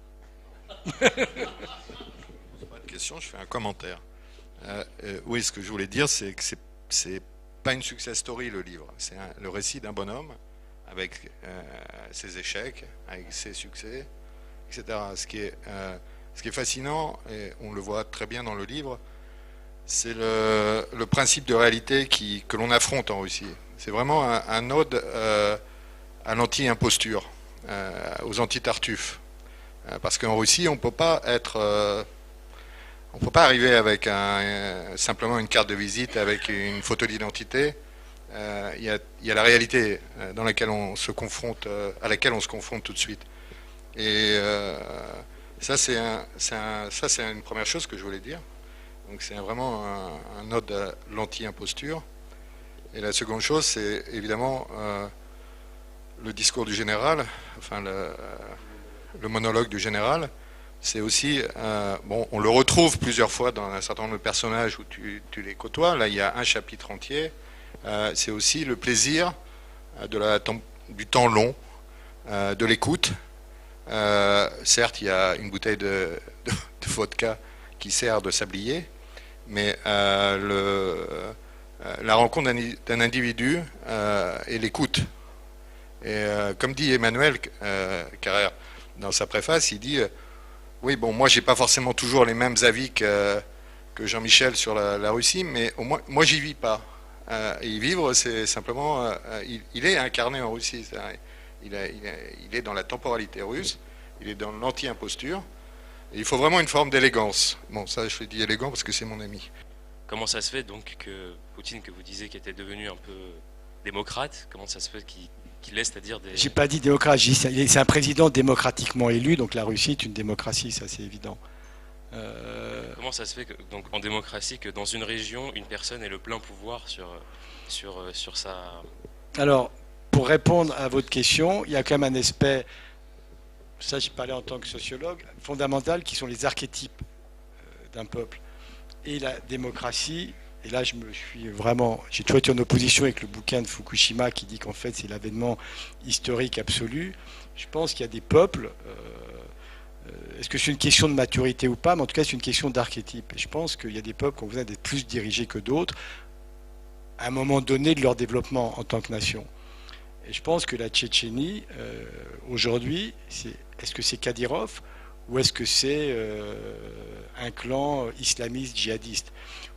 Pas de question, je fais un commentaire. Oui, ce que je voulais dire, c'est que c'est pas une success story le livre. C'est le récit d'un bonhomme avec ses échecs, avec ses succès, etc. Ce qui est fascinant, et on le voit très bien dans le livre, c'est le principe de réalité que l'on affronte en Russie. C'est vraiment un ode à l'anti-imposture, aux anti-Tartuffe. Parce qu'en Russie, on ne peut pas arriver avec simplement une carte de visite, avec une photo d'identité. Il y a la réalité dans laquelle on se confronte, à laquelle on se confronte tout de suite. Et ça, c'est une première chose que je voulais dire. Donc c'est vraiment un ode à l'anti-imposture. Et la seconde chose, c'est évidemment le discours du général, enfin le monologue du général. C'est aussi, on le retrouve plusieurs fois dans un certain nombre de personnages où tu les côtoies. Là, il y a un chapitre entier. C'est aussi le plaisir du temps long, de l'écoute. Certes, il y a une bouteille de vodka qui sert de sablier, mais la rencontre d'un individu et l'écoute. Et comme dit Emmanuel Carrère dans sa préface, il dit oui, bon, moi j'ai pas forcément toujours les mêmes avis que Jean-Michel sur la Russie, mais au moins moi j'y vis pas. Et y vivre, c'est simplement, il est incarné en Russie. Il est dans la temporalité russe, il est dans l'anti-imposture. Et il faut vraiment une forme d'élégance. Bon, ça je le dis élégant parce que c'est mon ami. Comment ça se fait donc que Poutine, que vous disiez qui était devenu un peu démocrate, comment ça se fait qu'il laisse, c'est-à-dire des... J'ai pas dit démocrate, c'est un président démocratiquement élu, donc la Russie est une démocratie, ça c'est évident. Comment ça se fait que, donc, en démocratie, que dans une région, une personne ait le plein pouvoir sur sa... Alors, pour répondre à votre question, il y a quand même un aspect, ça j'y parlais en tant que sociologue, fondamental, qui sont les archétypes d'un peuple. Et la démocratie, et là je me suis vraiment, j'ai toujours été en opposition avec le bouquin de Fukushima qui dit qu'en fait c'est l'avènement historique absolu. Je pense qu'il y a des peuples Est-ce que c'est une question de maturité ou pas? Mais en tout cas, c'est une question d'archétype. Et je pense qu'il y a des peuples qui ont besoin d'être plus dirigés que d'autres à un moment donné de leur développement en tant que nation. Et je pense que la Tchétchénie, aujourd'hui, est-ce que c'est Kadyrov ou est-ce que c'est un clan islamiste djihadiste?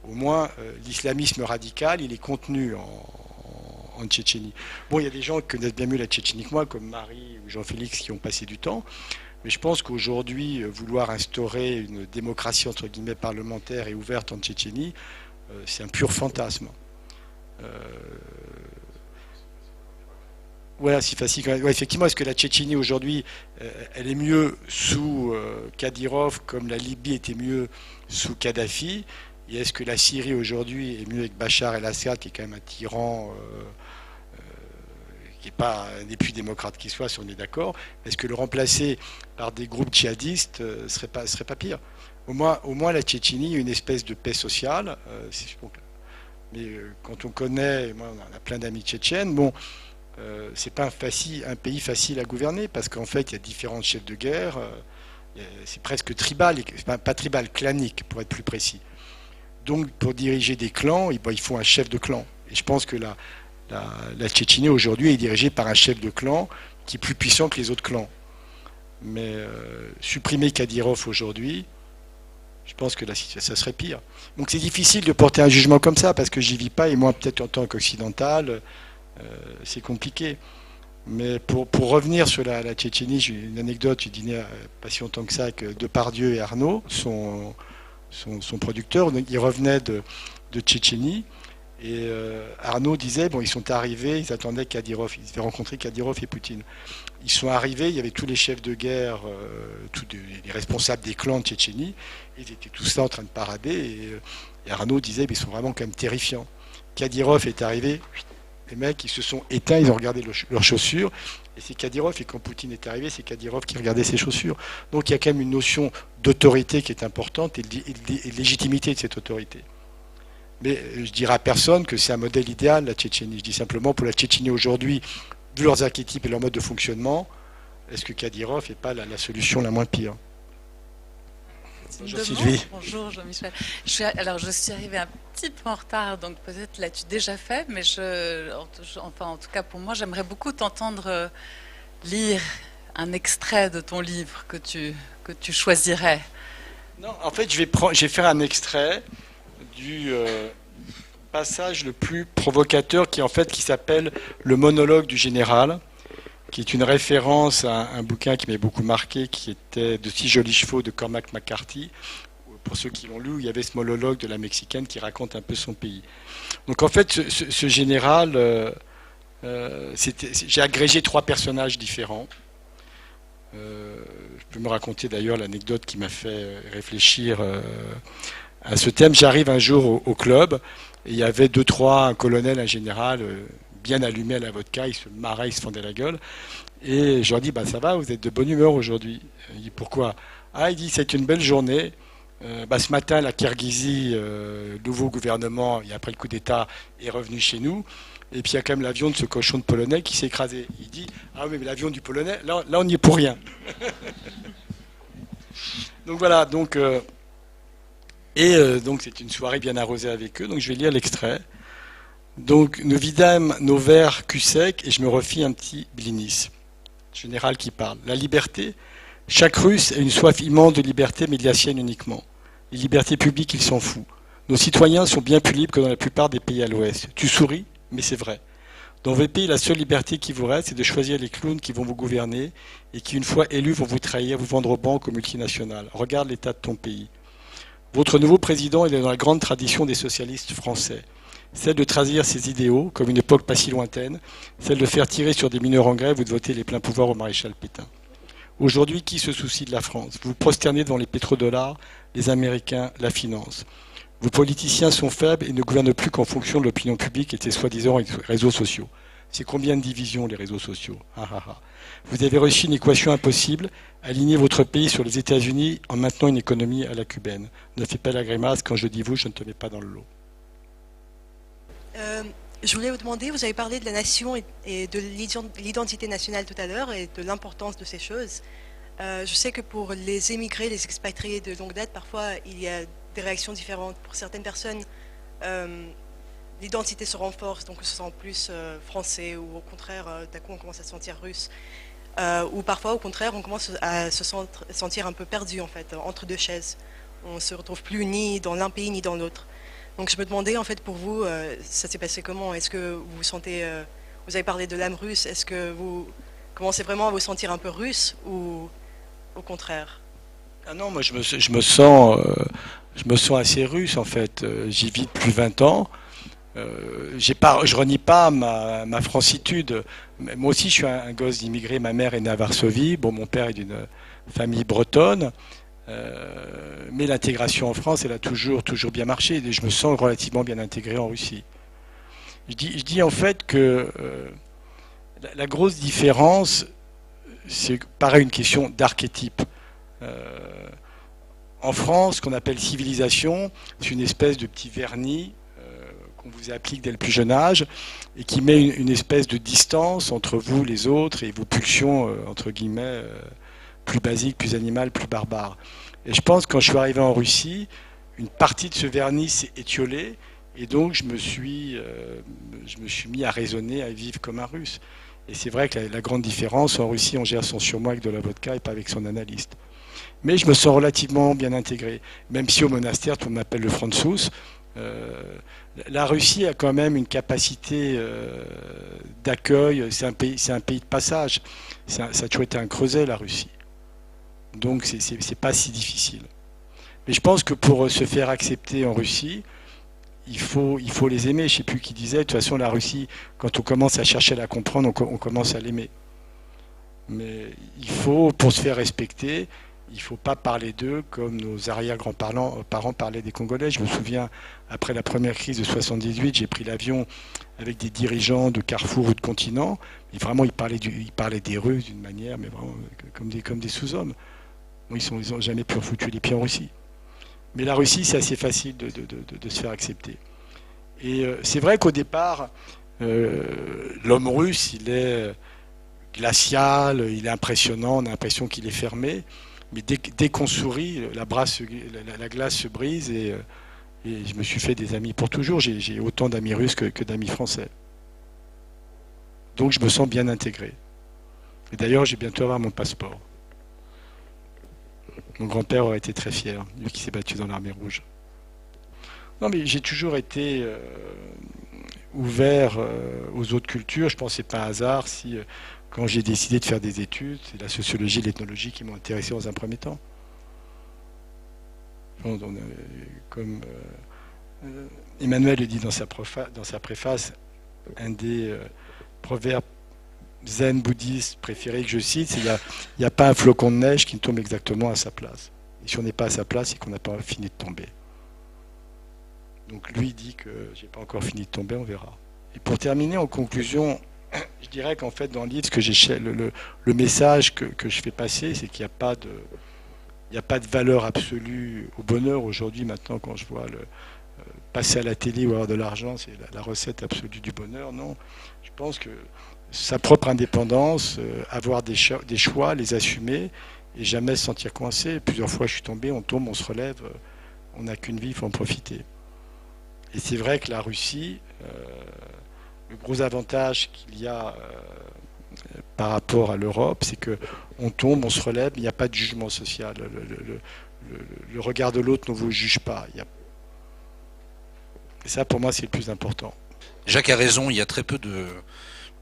Au moins, l'islamisme radical, il est contenu en Tchétchénie. Bon, il y a des gens qui connaissent bien mieux la Tchétchénie que moi, comme Marie ou Jean-Félix, qui ont passé du temps. Mais je pense qu'aujourd'hui, vouloir instaurer une démocratie, entre guillemets, parlementaire et ouverte en Tchétchénie, c'est un pur fantasme. Ouais, c'est facile. Ouais, effectivement, est-ce que la Tchétchénie aujourd'hui, elle est mieux sous Kadyrov comme la Libye était mieux sous Kadhafi? Et est-ce que la Syrie aujourd'hui est mieux avec Bachar el-Assad, qui est quand même un tyran qui n'est plus démocrate qu'il soit, si on est d'accord? Est-ce que le remplacer par des groupes djihadistes serait pas pire? Au moins, la Tchétchénie a une espèce de paix sociale. Mais quand on connaît, moi, on a plein d'amis tchétchènes, bon, c'est pas un pays facile à gouverner parce qu'en fait, il y a différents chefs de guerre. C'est presque tribal, pas tribal, clanique, pour être plus précis. Donc, pour diriger des clans, il faut un chef de clan. Et je pense que la Tchétchénie aujourd'hui est dirigée par un chef de clan qui est plus puissant que les autres clans. Mais supprimer Kadyrov aujourd'hui, je pense que ça serait pire. Donc c'est difficile de porter un jugement comme ça parce que j'y vis pas et moi peut-être en tant qu'occidental, c'est compliqué. Mais pour revenir sur la Tchétchénie, j'ai une anecdote, j'ai dîné pas si longtemps que ça avec Depardieu et Arnaud, son producteur, ils revenaient de Tchétchénie. Et Arnaud disait, bon, ils sont arrivés, ils attendaient Kadyrov, ils devaient rencontrer Kadyrov et Poutine. Ils sont arrivés, il y avait tous les chefs de guerre, tous les responsables des clans de Tchétchénie, ils étaient tous là en train de parader, et Arnaud disait, mais ils sont vraiment quand même terrifiants. Kadyrov est arrivé, les mecs, ils se sont éteints, ils ont regardé leurs chaussures, et c'est Kadyrov, et quand Poutine est arrivé, c'est Kadyrov qui regardait ses chaussures. Donc il y a quand même une notion d'autorité qui est importante, et de légitimité de cette autorité. Mais je dirais à personne que c'est un modèle idéal, la Tchétchénie. Je dis simplement, pour la Tchétchénie aujourd'hui, vu leurs archétypes et leur mode de fonctionnement, est-ce que Kadyrov n'est pas la solution la moins pire? Bonjour Sylvie. Bonjour Jean-Michel. Je suis arrivée un petit peu en retard, donc peut-être l'as-tu déjà fait, mais en tout cas pour moi, j'aimerais beaucoup t'entendre lire un extrait de ton livre que tu choisirais. Non, en fait, je vais faire un extrait du passage le plus provocateur qui s'appelle Le monologue du général, qui est une référence à un bouquin qui m'avait beaucoup marqué, qui était De si jolis chevaux de Cormac McCarthy. Pour ceux qui l'ont lu, il y avait ce monologue de la Mexicaine qui raconte un peu son pays. Donc en fait, ce général, j'ai agrégé 3 personnages différents. Je peux me raconter d'ailleurs l'anecdote qui m'a fait réfléchir à ce thème. J'arrive un jour au club, et il y avait 2-3, un colonel, un général, bien allumé à la vodka, ils se marraient, ils se fendaient la gueule. Et je leur dis, ça va, vous êtes de bonne humeur aujourd'hui. Il dit, pourquoi? Il dit, c'est une belle journée. Ce matin, la Kirghizie, nouveau gouvernement, et après le coup d'État, est revenu chez nous. Et puis il y a quand même l'avion de ce cochon de Polonais qui s'est écrasé. Il dit, oui, mais l'avion du Polonais, là on n'y est pour rien. Donc voilà, donc c'est une soirée bien arrosée avec eux, donc je vais lire l'extrait. Donc nous vidâmes nos verres cul sec et je me refis un petit blinis. Général qui parle. La liberté, chaque Russe a une soif immense de liberté, mais de la sienne uniquement. Les libertés publiques, il s'en fout. Nos citoyens sont bien plus libres que dans la plupart des pays à l'Ouest. Tu souris, mais c'est vrai. Dans vos pays, la seule liberté qui vous reste, c'est de choisir les clowns qui vont vous gouverner et qui, une fois élus, vont vous trahir, vous vendre aux banques, aux multinationales. Regarde l'état de ton pays. Votre nouveau président est dans la grande tradition des socialistes français. Celle de trahir ses idéaux, comme une époque pas si lointaine, celle de faire tirer sur des mineurs en grève ou de voter les pleins pouvoirs au maréchal Pétain. Aujourd'hui, qui se soucie de la France? Vous vous prosternez devant les pétrodollars, les Américains, la finance. Vos politiciens sont faibles et ne gouvernent plus qu'en fonction de l'opinion publique et de ses soi-disant réseaux sociaux. C'est combien de divisions, les réseaux sociaux? Vous avez reçu une équation impossible, aligner votre pays sur les États-Unis en maintenant une économie à la cubaine. Ne fais pas la grimace, quand je dis vous, je ne te mets pas dans le lot. Je voulais vous demander, vous avez parlé de la nation et de l'identité nationale tout à l'heure et de l'importance de ces choses. Je sais que pour les émigrés, les expatriés de longue date, parfois il y a des réactions différentes. Pour certaines personnes, l'identité se renforce, donc on se sent plus français, ou au contraire, d'un coup on commence à se sentir russe. Ou parfois, au contraire, on commence à se sentir un peu perdu, en fait, entre deux chaises. On ne se retrouve plus ni dans l'un pays ni dans l'autre. Donc je me demandais, en fait, pour vous, ça s'est passé comment? Est-ce que vous vous sentez... vous avez parlé de l'âme russe, est-ce que vous commencez vraiment à vous sentir un peu russe, ou au contraire? Ah non, moi je me sens assez russe, en fait. J'y vis depuis 20 ans. Je renie pas ma francitude. Moi aussi, je suis un gosse d'immigré. Ma mère est née à Varsovie. Bon, mon père est d'une famille bretonne. Mais l'intégration en France, elle a toujours bien marché. Et je me sens relativement bien intégré en Russie. Je dis en fait que la grosse différence, c'est pareil une question d'archétype. En France, ce qu'on appelle civilisation, c'est une espèce de petit vernis qu'on vous applique dès le plus jeune âge et qui met une espèce de distance entre vous, les autres, et vos pulsions, entre guillemets, plus basiques, plus animales, plus barbares. Et je pense que quand je suis arrivé en Russie, une partie de ce vernis s'est étiolée et donc je me suis mis à raisonner, à vivre comme un Russe. Et c'est vrai que la grande différence, en Russie, on gère son surmoi avec de la vodka et pas avec son analyste. Mais je me sens relativement bien intégré, même si au monastère, tout le monde m'appelle le Franzus. La Russie a quand même une capacité d'accueil, c'est un pays de passage. Ça a toujours été un creuset, la Russie. Donc c'est pas si difficile. Mais je pense que pour se faire accepter en Russie, il faut les aimer. Je ne sais plus qui disait, de toute façon la Russie, quand on commence à chercher à la comprendre, on commence à l'aimer. Mais il faut, pour se faire respecter, il ne faut pas parler d'eux comme nos arrière-grands-parents parlaient des Congolais. Je me souviens, après la première crise de 78, j'ai pris l'avion avec des dirigeants de Carrefour ou de Continent. Et vraiment, ils parlaient des Russes d'une manière, mais vraiment comme des sous-hommes. Bon, ils n'ont jamais pu foutre les pieds en Russie. Mais la Russie, c'est assez facile de se faire accepter. Et c'est vrai qu'au départ, l'homme russe, il est glacial, il est impressionnant, on a l'impression qu'il est fermé. Mais dès qu'on sourit, la glace se brise et je me suis fait des amis pour toujours. J'ai autant d'amis russes que d'amis français. Donc je me sens bien intégré. Et d'ailleurs, j'ai bientôt avoir mon passeport. Mon grand-père aurait été très fier, lui qui s'est battu dans l'armée rouge. Non, mais j'ai toujours été ouvert aux autres cultures. Je pense que ce n'est pas un hasard si... Quand j'ai décidé de faire des études, c'est la sociologie et l'ethnologie qui m'ont intéressé dans un premier temps. Comme Emmanuel le dit dans sa préface, un des proverbes zen bouddhistes préférés que je cite, c'est il n'y a pas un flocon de neige qui ne tombe exactement à sa place. Et si on n'est pas à sa place, c'est qu'on n'a pas fini de tomber. Donc lui dit que j'ai pas encore fini de tomber, on verra. Et pour terminer, en conclusion, je dirais qu'en fait, dans le livre, le message que je fais passer, c'est qu'il n'y a pas de valeur absolue au bonheur. Aujourd'hui, maintenant, quand je vois passer à la télé ou avoir de l'argent, c'est la recette absolue du bonheur. Non, je pense que sa propre indépendance, avoir des choix, les assumer et jamais se sentir coincé. Plusieurs fois, je suis tombé, on tombe, on se relève. On n'a qu'une vie, il faut en profiter. Et c'est vrai que la Russie... le gros avantage qu'il y a par rapport à l'Europe, c'est qu'on tombe, on se relève, il n'y a pas de jugement social. Le regard de l'autre ne vous juge pas. Et ça, pour moi, c'est le plus important. Jacques a raison, il y a très peu de...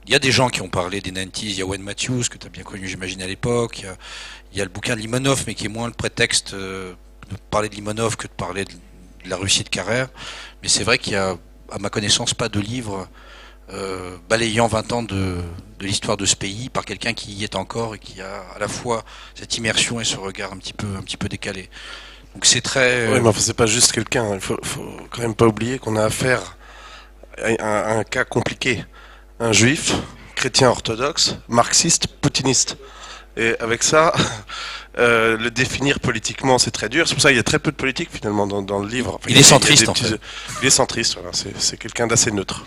Il y a des gens qui ont parlé des 90s, il y a Wayne Matthews, que tu as bien connu, j'imagine, à l'époque. Il y a le bouquin de Limonov, mais qui est moins le prétexte de parler de Limonov que de parler de la Russie de Carrère. Mais c'est vrai qu'il n'y a, à ma connaissance, pas de livre... balayant 20 ans de l'histoire de ce pays par quelqu'un qui y est encore et qui a à la fois cette immersion et ce regard un petit peu décalé. Donc c'est très... Oui, mais enfin, c'est pas juste quelqu'un. Il faut quand même pas oublier qu'on a affaire à un cas compliqué. Un juif, chrétien orthodoxe, marxiste, poutiniste. Et avec ça, le définir politiquement, c'est très dur. C'est pour ça qu'il y a très peu de politique finalement dans le livre. Enfin, il est centriste en fait. Il est centriste, voilà. C'est quelqu'un d'assez neutre.